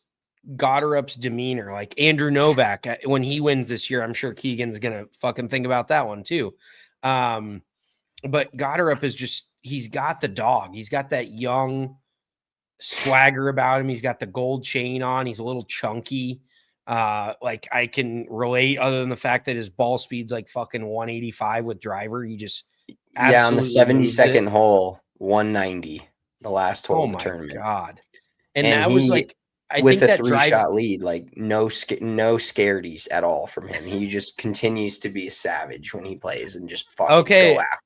Gotterup's demeanor, like Andrew Novak, when he wins this year, I'm sure Keegan's going to fucking think about that one too. But Gotterup he's got the dog. He's got that young swagger about him. He's got the gold chain on. He's a little chunky. Like I can relate, other than the fact that his ball speed's like fucking 185 with driver. He just on the 72nd hole, 190, the last hole of the tournament. Oh my God. And that was like, I think that 3-shot lead, like no scaredies at all from him. He just continues to be a savage when he plays and just fucking go after.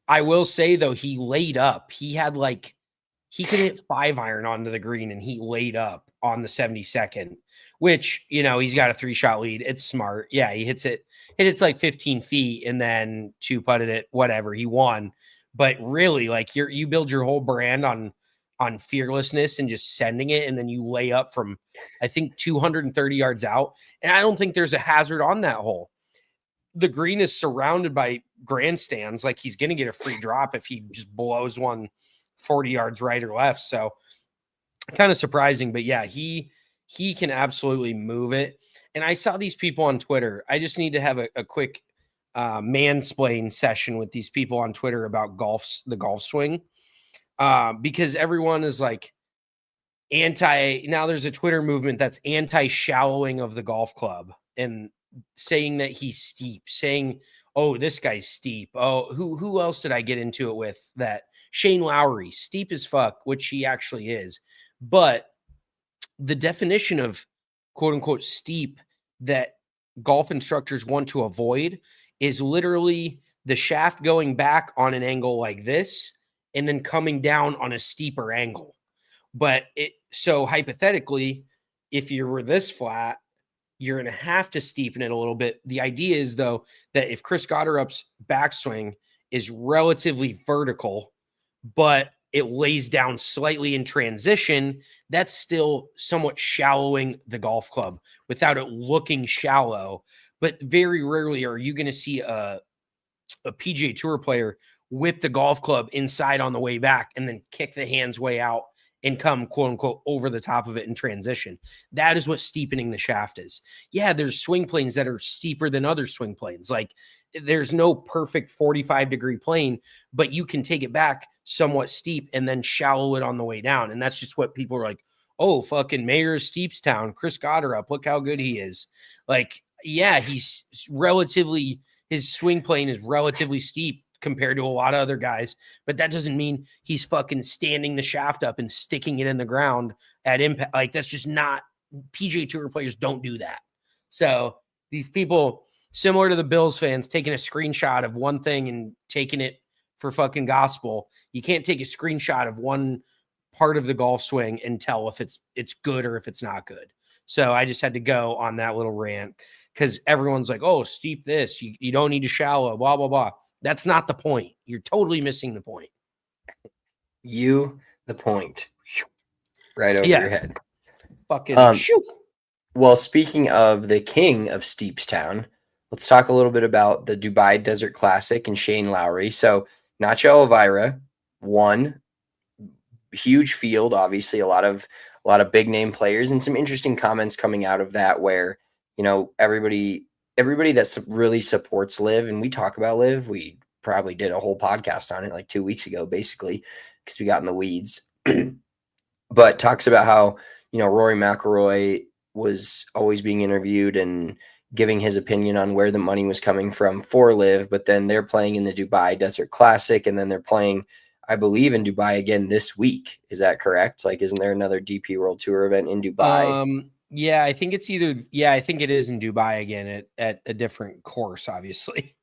I will say though, he laid up. He could hit 5-iron onto the green and he laid up on the 72nd, which, he's got a 3-shot lead. It's smart. Yeah. He hits like 15 feet and then 2-putted it, whatever. He won. But really, like you build your whole brand on on fearlessness and just sending it, and then you lay up from, I think, 230 yards out. And I don't think there's a hazard on that hole. The green is surrounded by grandstands. Like, he's going to get a free drop if he just blows one 40 yards right or left. So kind of surprising, but yeah, he can absolutely move it. And I saw these people on Twitter. I just need to have a quick mansplain session with these people on Twitter about the golf swing, because everyone is like now there's a Twitter movement that's anti-shallowing of the golf club and saying that he's steep, saying, oh, this guy's steep. Oh, who else did I get into it with? That Shane Lowry, steep as fuck, which he actually is. But the definition of quote unquote steep that golf instructors want to avoid is literally the shaft going back on an angle like this and then coming down on a steeper angle. But so hypothetically, if you were this flat, you're going to have to steepen it a little bit. The idea is, though, that if Chris Gotterup's backswing is relatively vertical, but it lays down slightly in transition, that's still somewhat shallowing the golf club without it looking shallow. But very rarely are you going to see a PGA Tour player whip the golf club inside on the way back and then kick the hands way out and come, quote unquote, over the top of it in transition. That is what steepening the shaft is. Yeah, there's swing planes that are steeper than other swing planes. Like, there's no perfect 45-degree plane, but you can take it back somewhat steep and then shallow it on the way down. And that's just what people are like, oh, fucking Mayor of Steepstown, Chris Gotterup, look how good he is. Like, yeah, his swing plane is relatively steep compared to a lot of other guys, but that doesn't mean he's fucking standing the shaft up and sticking it in the ground at impact. Like, that's just not, PGA Tour players don't do that. So these people, similar to the Bills fans, taking a screenshot of one thing and taking it for fucking gospel. You can't take a screenshot of one part of the golf swing and tell if it's good or if it's not good. So I just had to go on that little rant because everyone's like, oh, steep this, you don't need to shallow, blah, blah, blah. That's not the point. You're totally missing the point. The point. Right over your head. Fucking shoot. Well, speaking of the king of Steepstown, let's talk a little bit about the Dubai Desert Classic and Shane Lowry. So Nacho Elvira won. Huge field, obviously a lot of big name players, and some interesting comments coming out of that where, you know, everybody that really supports Liv, and we talk about Liv, we probably did a whole podcast on it like 2 weeks ago, basically, because we got in the weeds. But talks about how, you know, Rory McIlroy was always being interviewed and giving his opinion on where the money was coming from for Liv, but then they're playing in the Dubai Desert Classic, and then they're playing, I believe, in Dubai again this week. Is that correct? Like, isn't there another DP World Tour event in Dubai? Yeah, I think it's I think it is in Dubai again at a different course, obviously.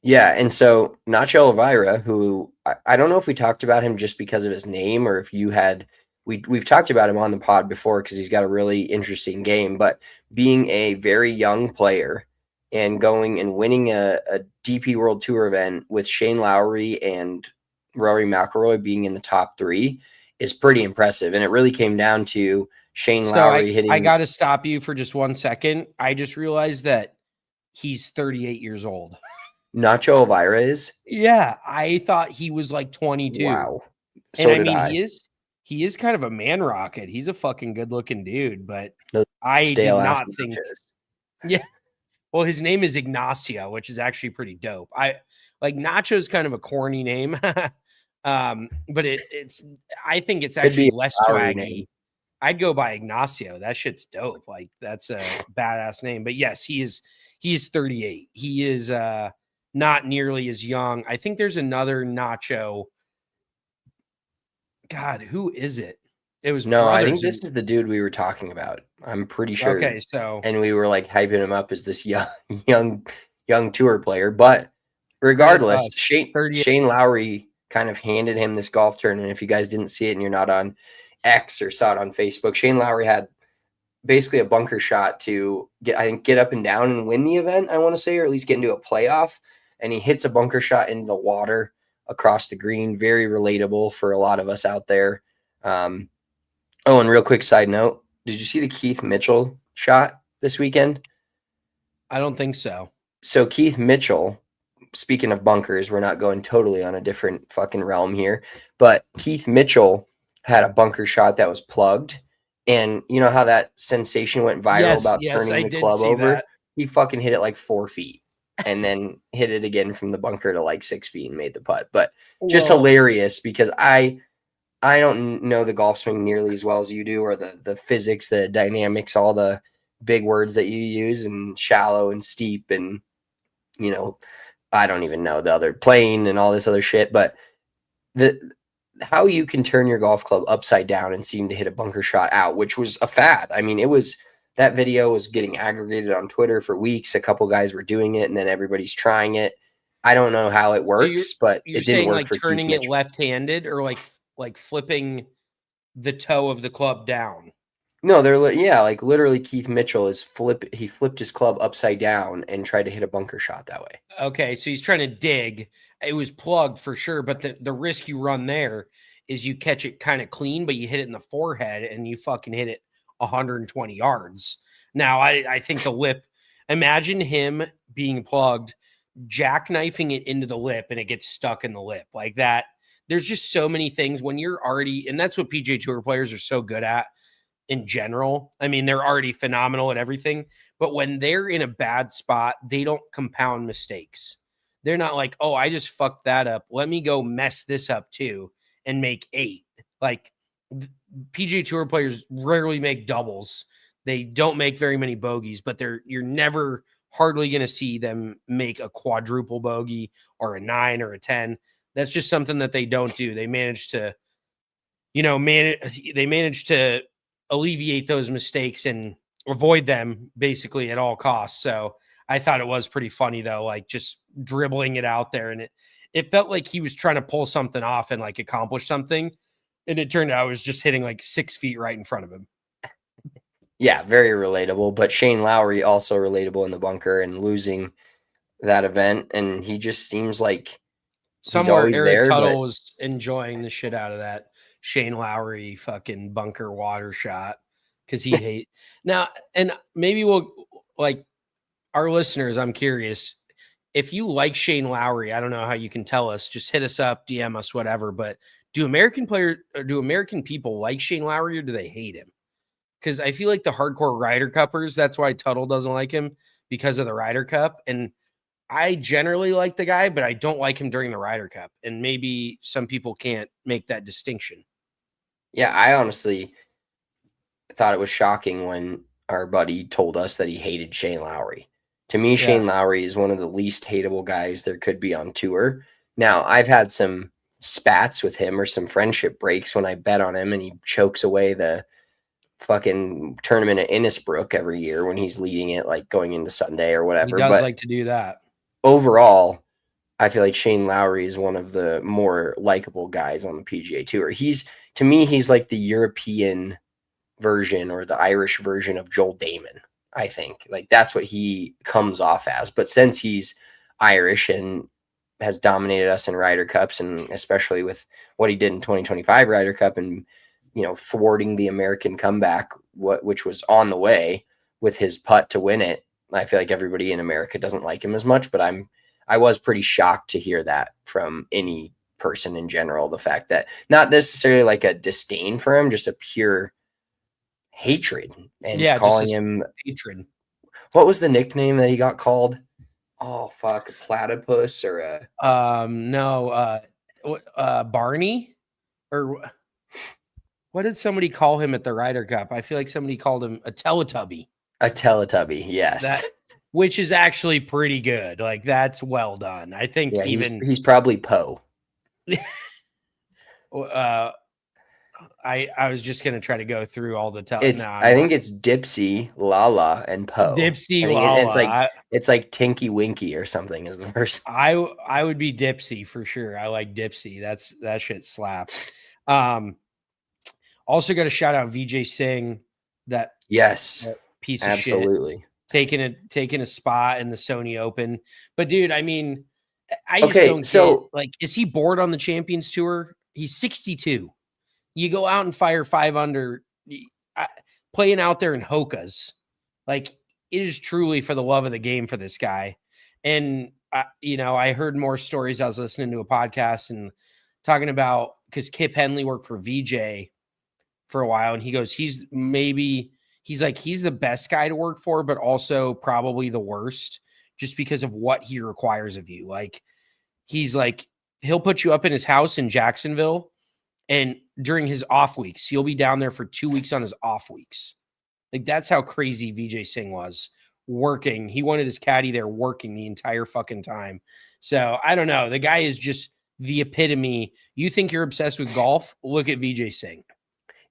Yeah, and so Nacho Elvira, who I don't know if we talked about him just because of his name or if you had we've talked about him on the pod before because he's got a really interesting game, but being a very young player and going and winning a DP World Tour event with Shane Lowry and Rory McIlroy being in the top three is pretty impressive. And it really came down to Shane Lowry hitting. I got to stop you for just 1 second. I just realized that he's 38 years old. Nacho Elvira is? Yeah, I thought he was like 22. Wow. So and I mean, he is kind of a man rocket. He's a fucking good looking dude, but I did not think. Yeah. Well, his name is Ignacio, which is actually pretty dope. Nacho's kind of a corny name. But it's I think it's actually less swaggy. Name. I'd go by Ignacio. That shit's dope. Like, that's a badass name. But yes, he is 38. He is not nearly as young. I think there's another Nacho. God, who is it? It was I think this is the dude we were talking about. I'm pretty sure. Okay, so and we were like hyping him up as this young tour player. But regardless, Shane Lowry kind of handed him this golf turn. And if you guys didn't see it and you're not on X or saw it on Facebook, Shane Lowry had basically a bunker shot to get up and down and win the event, I want to say, or at least get into a playoff. And he hits a bunker shot into the water across the green. Very relatable for a lot of us out there. Oh, and real quick side note, did you see the Keith Mitchell shot this weekend? I don't think so. So Keith Mitchell, speaking of bunkers, we're not going totally on a different fucking realm here, but Keith Mitchell had a bunker shot that was plugged. And you know how that sensation went viral about Yes, turning I the did club see over? that. He fucking hit it like 4 feet and then hit it again from the bunker to like 6 feet and made the putt. But just Well, hilarious because I don't know the golf swing nearly as well as you do, or the physics, the dynamics, all the big words that you use, and shallow and steep, and you know, I don't even know the other plane and all this other shit. But the how you can turn your golf club upside down and seem to hit a bunker shot out, which was a fad. I mean, it was that video was getting aggregated on Twitter for weeks. A couple guys were doing it, and then everybody's trying it. I don't know how it so works, but you're it didn't saying work like for Keith turning it Mitchell. left-handed or like flipping the toe of the club down? No, yeah, like literally Keith Mitchell he flipped his club upside down and tried to hit a bunker shot that way. Okay, so he's trying to dig. It was plugged for sure, but the risk you run there is you catch it kind of clean, but you hit it in the forehead and you fucking hit it 120 yards. Now, I think the lip, imagine him being plugged, jackknifing it into the lip, and it gets stuck in the lip like that. There's just so many things when you're already, and that's what PGA Tour players are so good at in general. I mean, they're already phenomenal at everything, but when they're in a bad spot, they don't compound mistakes. They're not like, oh, I just fucked that up. Let me go mess this up too and make 8. Like PGA Tour players rarely make doubles. They don't make very many bogeys, but you're never hardly going to see them make a quadruple bogey or a 9 or a 10. That's just something that they don't do. They manage to, they manage to alleviate those mistakes and avoid them basically at all costs. So I thought it was pretty funny though, like just dribbling it out there, and it felt like he was trying to pull something off and like accomplish something, and it turned out it was just hitting like 6 feet right in front of him. Yeah, very relatable. But Shane Lowry also relatable in the bunker and losing that event, and he just seems like he's Somewhere always Eric there. Tuttle But was enjoying the shit out of that Shane Lowry fucking bunker water shot because he'd hate now. And maybe we'll like our listeners. I'm curious if you like Shane Lowry. I don't know how you can tell us. Just hit us up, DM us, whatever. But do American people like Shane Lowry or do they hate him? Because I feel like the hardcore Ryder Cuppers. That's why Tuttle doesn't like him because of the Ryder Cup. And I generally like the guy, but I don't like him during the Ryder Cup. And maybe some people can't make that distinction. yeah, I honestly thought it was shocking when our buddy told us that he hated Shane Lowry. To me, Yeah. Shane Lowry is one of the least hateable guys there could be on tour. Now, I've had some spats with him or some friendship breaks when I bet on him and he chokes away the fucking tournament at Innisbrook every year when he's leading it, like going into Sunday or He whatever. does But like to do that. overall, I feel like Shane Lowry is one of the more likable guys on the PGA Tour. To me, he's like the European version or the Irish version of Joel Damon. I think like that's what he comes off as. But since he's Irish and has dominated us in Ryder Cups, and especially with what he did in 2025 Ryder Cup, and thwarting the American comeback, which was on the way with his putt to win it, I feel like everybody in America doesn't like him as much. But I was pretty shocked to hear that from any person in general. The fact that not necessarily like a disdain for him, just a pure hatred, and Yeah, just calling a him, hatred. what was the nickname that he got called? Oh fuck, a platypus or a No, Barney or what did somebody call him at the Ryder Cup? I feel like somebody called him a Teletubby. Teletubby. Yes. That which is actually pretty good. Like that's well done. I think Yeah, even he's probably Poe. uh I was just gonna try to go through all the I'm I not. think it's Dipsy, Lala, and Poe. Dipsy I think Lala. it's like Tinky Winky or something is the person. I would be Dipsy for sure. I like Dipsy. That shit slaps. Also got to shout out VJ Singh, that, Yes, that piece of shit, absolutely. taking a spot in the Sony Open. But dude, I mean, I just Okay, don't get so like, is he bored on the Champions Tour? He's 62. You go out and fire 5 under, playing out there in Hokas. Like, it is truly for the love of the game for this guy. And, I heard more stories. I was listening to a podcast and talking about, because Kip Henley worked for VJ for a while, and he goes, he's the best guy to work for, but also probably the worst, just because of what he requires of you. Like, he's like, he'll put you up in his house in Jacksonville, and during his off weeks, he'll be down there for 2 weeks on his off weeks. Like, that's how crazy VJ Singh was working. He wanted his caddy there working the entire fucking time. So I don't know. The guy is just the epitome. You think you're obsessed with golf? Look at VJ Singh.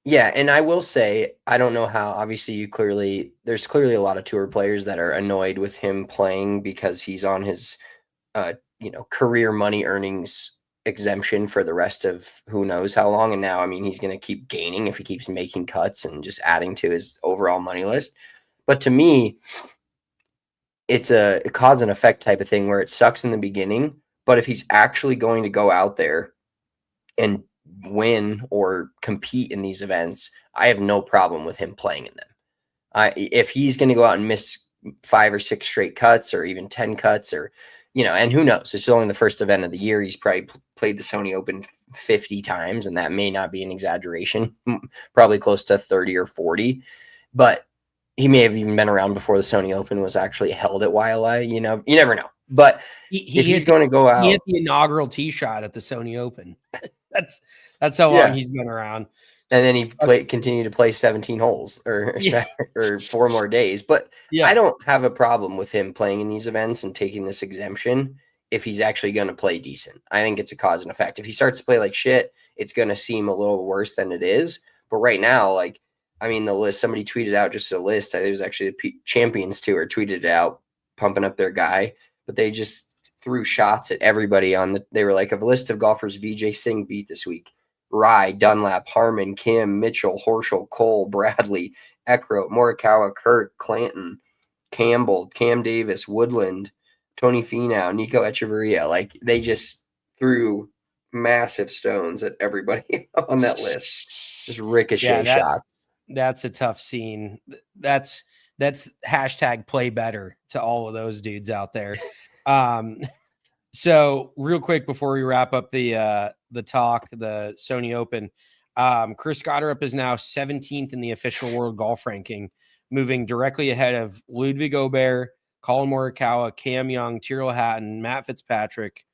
Yeah, and I will say, I don't know how, obviously there's clearly a lot of tour players that are annoyed with him playing because he's on his, career money earnings exemption for the rest of who knows how long. And now, I mean, he's going to keep gaining if he keeps making cuts and just adding to his overall money list. But to me, it's a cause and effect type of thing where it sucks in the beginning. But if he's actually going to go out there and win or compete in these events, I have no problem with him playing in them. If he's going to go out and miss 5 or 6 straight cuts or even 10 cuts or, and who knows, it's only the first event of the year. He's probably played the Sony Open 50 times, and that may not be an exaggeration, probably close to 30 or 40, but he may have even been around before the Sony Open was actually held at Waialae. You never know. But if he's going to go out, he hit the inaugural tee shot at the Sony Open. That's how long he's been around. And then he continued to play 17 holes or 4 more days. But I don't have a problem with him playing in these events and taking this exemption if he's actually going to play decent. I think it's a cause and effect. If he starts to play like shit, it's going to seem a little worse than it is. But right now, the list, somebody tweeted out just a list. It was actually the Champions Tour tweeted it out, pumping up their guy. But they just threw shots at everybody they were like, a list of golfers VJ Singh beat this week. Rye, Dunlap, Harmon, Kim, Mitchell, Horschel, Cole, Bradley, Eckroat, Morikawa, Kirk, Clanton, Campbell, Cam Davis, Woodland, Tony Finau, Nico Echeverria. They just threw massive stones at everybody on that list. Just ricochet shots. That's a tough scene. That's hashtag play better to all of those dudes out there. So real quick before we wrap up the Sony Open, Chris Gotterup is now 17th in the official world golf ranking, moving directly ahead of Ludwig Aubert, Colin Morikawa, Cam Young, Tyrrell Hatton, Matt Fitzpatrick,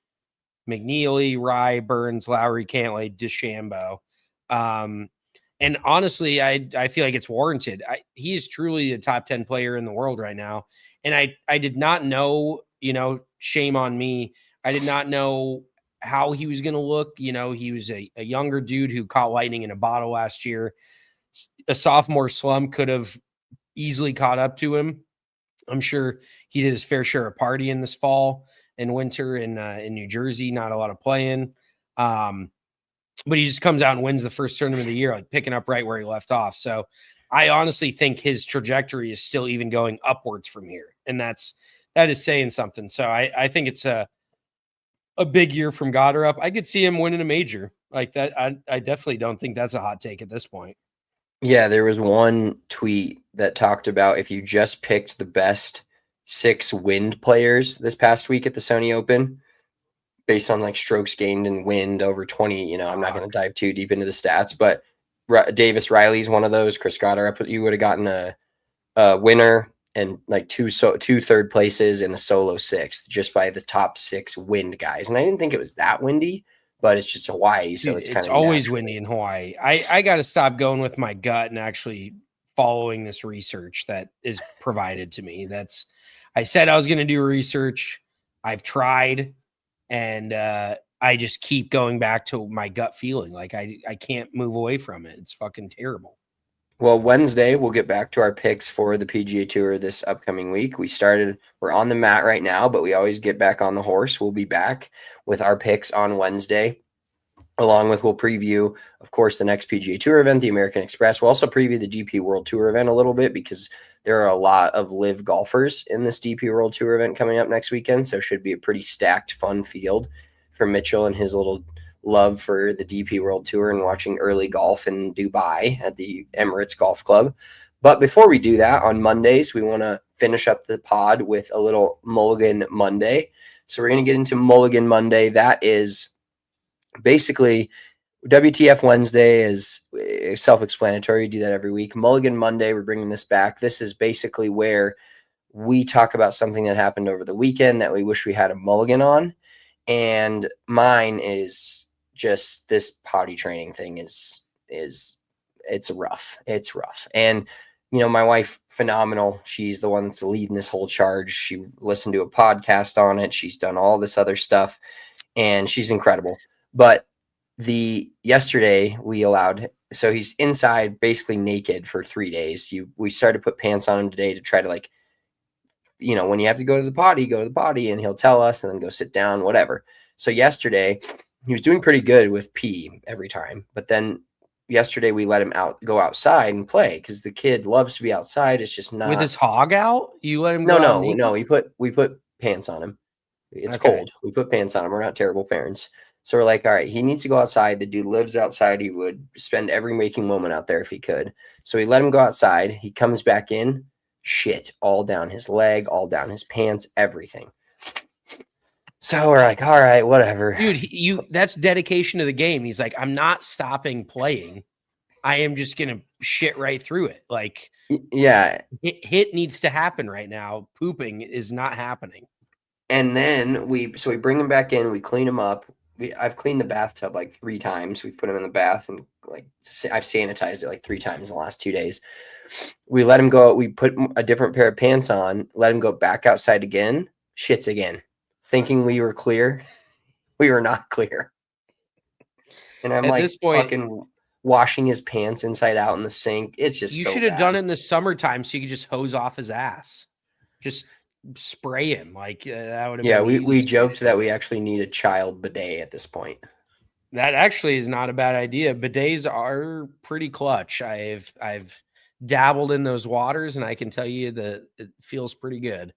McNeely, Rye, Burns, Lowry, Cantlay, DeChambeau. And honestly, I feel like it's warranted. He is truly a top 10 player in the world right now. And I did not know, shame on me, I did not know how he was going to look. He was a younger dude who caught lightning in a bottle last year. A sophomore slump could have easily caught up to him. I'm sure he did his fair share of partying this fall and winter in New Jersey, not a lot of playing. But he just comes out and wins the first tournament of the year, picking up right where he left off. So I honestly think his trajectory is still even going upwards from here. And that is saying something. So I think it's a big year from Gotterup. I could see him winning a major like that. I definitely don't think that's a hot take at this point. Yeah, there was one tweet that talked about if you just picked the best 6 wind players this past week at the Sony Open, based on strokes gained and wind over 20, I'm not going to dive too deep into the stats, but Davis Riley's one of those. Chris Gotterup, you would have gotten a winner and 2 third places and a solo 6th just by the top 6 wind guys. And I didn't think it was that windy, but it's just Hawaii, so it's kind of always windy in Hawaii. I got to stop going with my gut and actually following this research that is provided to me. I said I was going to do research. I've tried, and I just keep going back to my gut feeling. I can't move away from it. It's fucking terrible. Well, Wednesday, we'll get back to our picks for the PGA Tour this upcoming week. We're on the mat right now, but we always get back on the horse. We'll be back with our picks on Wednesday, along with we'll preview, of course, the next PGA Tour event, the American Express. We'll also preview the DP World Tour event a little bit because there are a lot of live golfers in this DP World Tour event coming up next weekend, so it should be a pretty stacked, fun field for Mitchell and his little love for the DP World Tour and watching early golf in Dubai at the Emirates Golf Club. But before we do that, on Mondays, we want to finish up the pod with a little Mulligan Monday. So we're going to get into Mulligan Monday. That is basically WTF Wednesday is self-explanatory. You do that every week. Mulligan Monday, we're bringing this back. This is basically where we talk about something that happened over the weekend that we wish we had a mulligan on. And mine is just this potty training thing is it's rough. It's rough. And my wife, phenomenal. She's the one that's leading this whole charge. She listened to a podcast on it. She's done all this other stuff, and she's incredible. But yesterday we allowed, so he's inside basically naked for 3 days. We started to put pants on him today to try to when you have to go to the potty, and he'll tell us and then go sit down, whatever. So yesterday he was doing pretty good with pee every time, but then yesterday we let him go outside and play because the kid loves to be outside. It's just not with his hog out. You let him go out naked? No. We put pants on him. It's cold. We put pants on him. We're not terrible parents. So we're like, all right, he needs to go outside. The dude lives outside. He would spend every waking moment out there if he could. So we let him go outside. He comes back in, shit all down his leg, all down his pants, everything. So we're like, all right, whatever. Dude, that's dedication to the game. He's like, I'm not stopping playing. I am just going to shit right through it. Like, yeah, hit needs to happen right now. Pooping is not happening. And then we bring him back in, we clean him up. I've cleaned the bathtub like 3 times. We've put him in the bath and I've sanitized it like 3 times in the last 2 days. We let him go. We put a different pair of pants on, let him go back outside again, shits again, thinking we were clear. We were not clear. And I'm at this point, fucking washing his pants inside out in the sink. It's just you should have done it in the summertime so you could just hose off his ass. Just spray him like that would have been we joked that we actually need a child bidet at this point. That actually is not a bad idea. Bidets are pretty clutch. I've dabbled in those waters and I can tell you that it feels pretty good.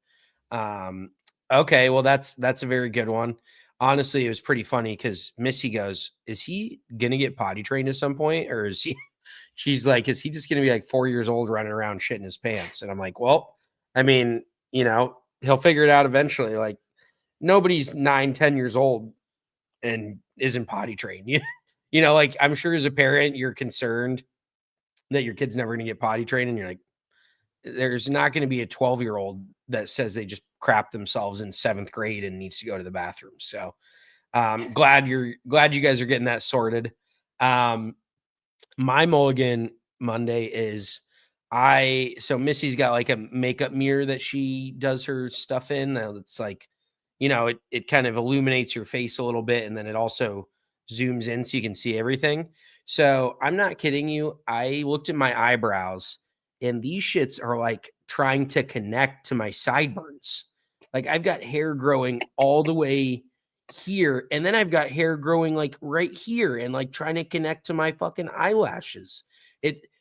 Okay, well that's a very good one. Honestly, it was pretty funny because Missy goes, is he gonna get potty trained at some point, or is he she's like, is he just gonna be like 4 years old running around shitting his pants? And I'm like, well, I mean, he'll figure it out eventually. Like, nobody's 9-10 years old and isn't potty trained. Like, I'm sure as a parent, you're concerned that your kid's never going to get potty trained. And you're like, there's not going to be a 12-year-old that says they just crap themselves in 7th grade and needs to go to the bathroom. So glad you guys are getting that sorted. My Mulligan Monday is so Missy's got like a makeup mirror that she does her stuff in. It's like, it kind of illuminates your face a little bit. And then it also zooms in so you can see everything. So I'm not kidding you. I looked at my eyebrows and these shits are like trying to connect to my sideburns. Like, I've got hair growing all the way here. And then I've got hair growing like right here and like trying to connect to my fucking eyelashes.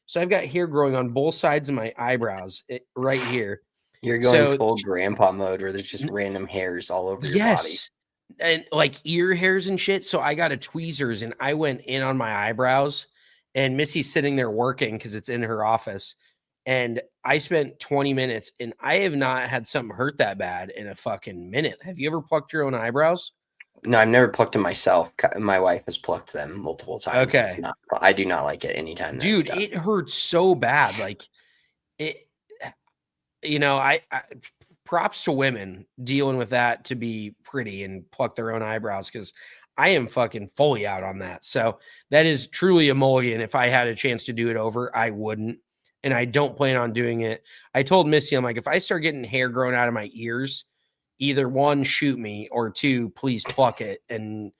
So I've got hair growing on both sides of my eyebrows right here. You're going full grandpa mode where there's just random hairs all over your body. And like ear hairs and shit. So I got a tweezers and I went in on my eyebrows, and Missy's sitting there working because it's in her office. And I spent 20 minutes and I have not had something hurt that bad in a fucking minute. Have you ever plucked your own eyebrows? No, I've never plucked them myself. My wife has plucked them multiple times. Okay. I do not like it anytime. Dude, it hurts so bad. Like I props to women dealing with that to be pretty and pluck their own eyebrows, because I am fucking fully out on that. So that is truly a mulligan. If I had a chance to do it over, I wouldn't. And I don't plan on doing it. I told Missy, I'm like, if I start getting hair growing out of my ears, either 1, shoot me, or 2, please pluck it and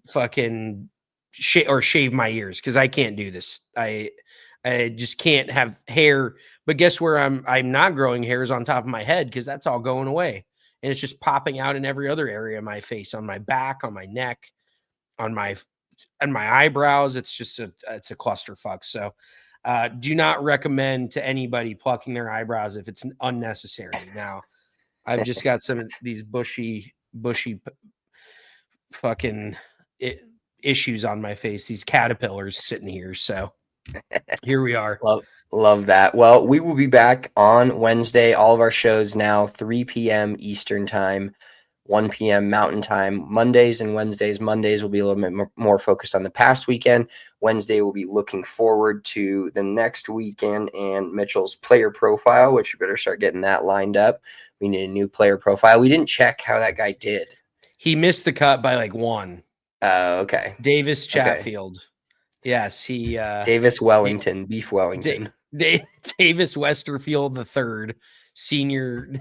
fucking shave my ears, because I can't do this. I just can't have hair. But guess where I'm not growing hairs on top of my head, because that's all going away. And it's just popping out in every other area of my face, on my back, on my neck, on my eyebrows. It's just it's a clusterfuck. So do not recommend to anybody plucking their eyebrows if it's unnecessary. Now, I've just got some of these bushy fucking issues on my face, these caterpillars sitting here. So here we are. Love that. Well, we will be back on Wednesday. All of our shows now 3 p.m. Eastern time, 1 p.m. Mountain time. Mondays and Wednesdays. Mondays will be a little bit more focused on the past weekend. Wednesday will be looking forward to the next weekend and Mitchell's player profile, which you better start getting that lined up. We need a new player profile. We didn't check how that guy did. He missed the cut by like one. Okay. Davis Chatfield. Okay. Yes, he Davis Wellington, Beef Wellington. Davis Westerfield III, senior,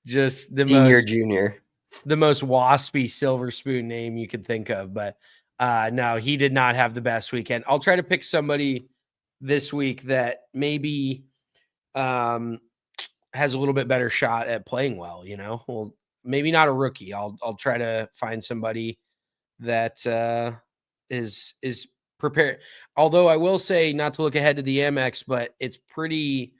just the senior junior, the most waspy silver spoon name you could think of. But no, he did not have the best weekend. I'll try to pick somebody this week that maybe has a little bit better shot at playing well. You know, well, maybe not a rookie. I'll try to find somebody that is prepared. Although I will say, not to look ahead to the Amex, but it's pretty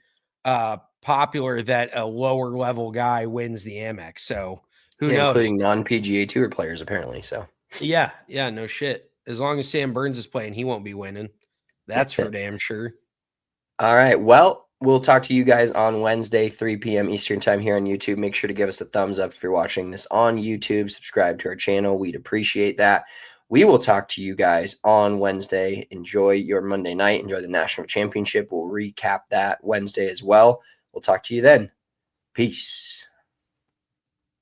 popular that a lower level guy wins the Amex. So who knows? Including non-PGA Tour players, apparently. So yeah, no shit. As long as Sam Burns is playing, he won't be winning. That's for damn sure. All right. Well, we'll talk to you guys on Wednesday, 3 p.m. Eastern time here on YouTube. Make sure to give us a thumbs up if you're watching this on YouTube. Subscribe to our channel. We'd appreciate that. We will talk to you guys on Wednesday. Enjoy your Monday night. Enjoy the national championship. We'll recap that Wednesday as well. We'll talk to you then. Peace.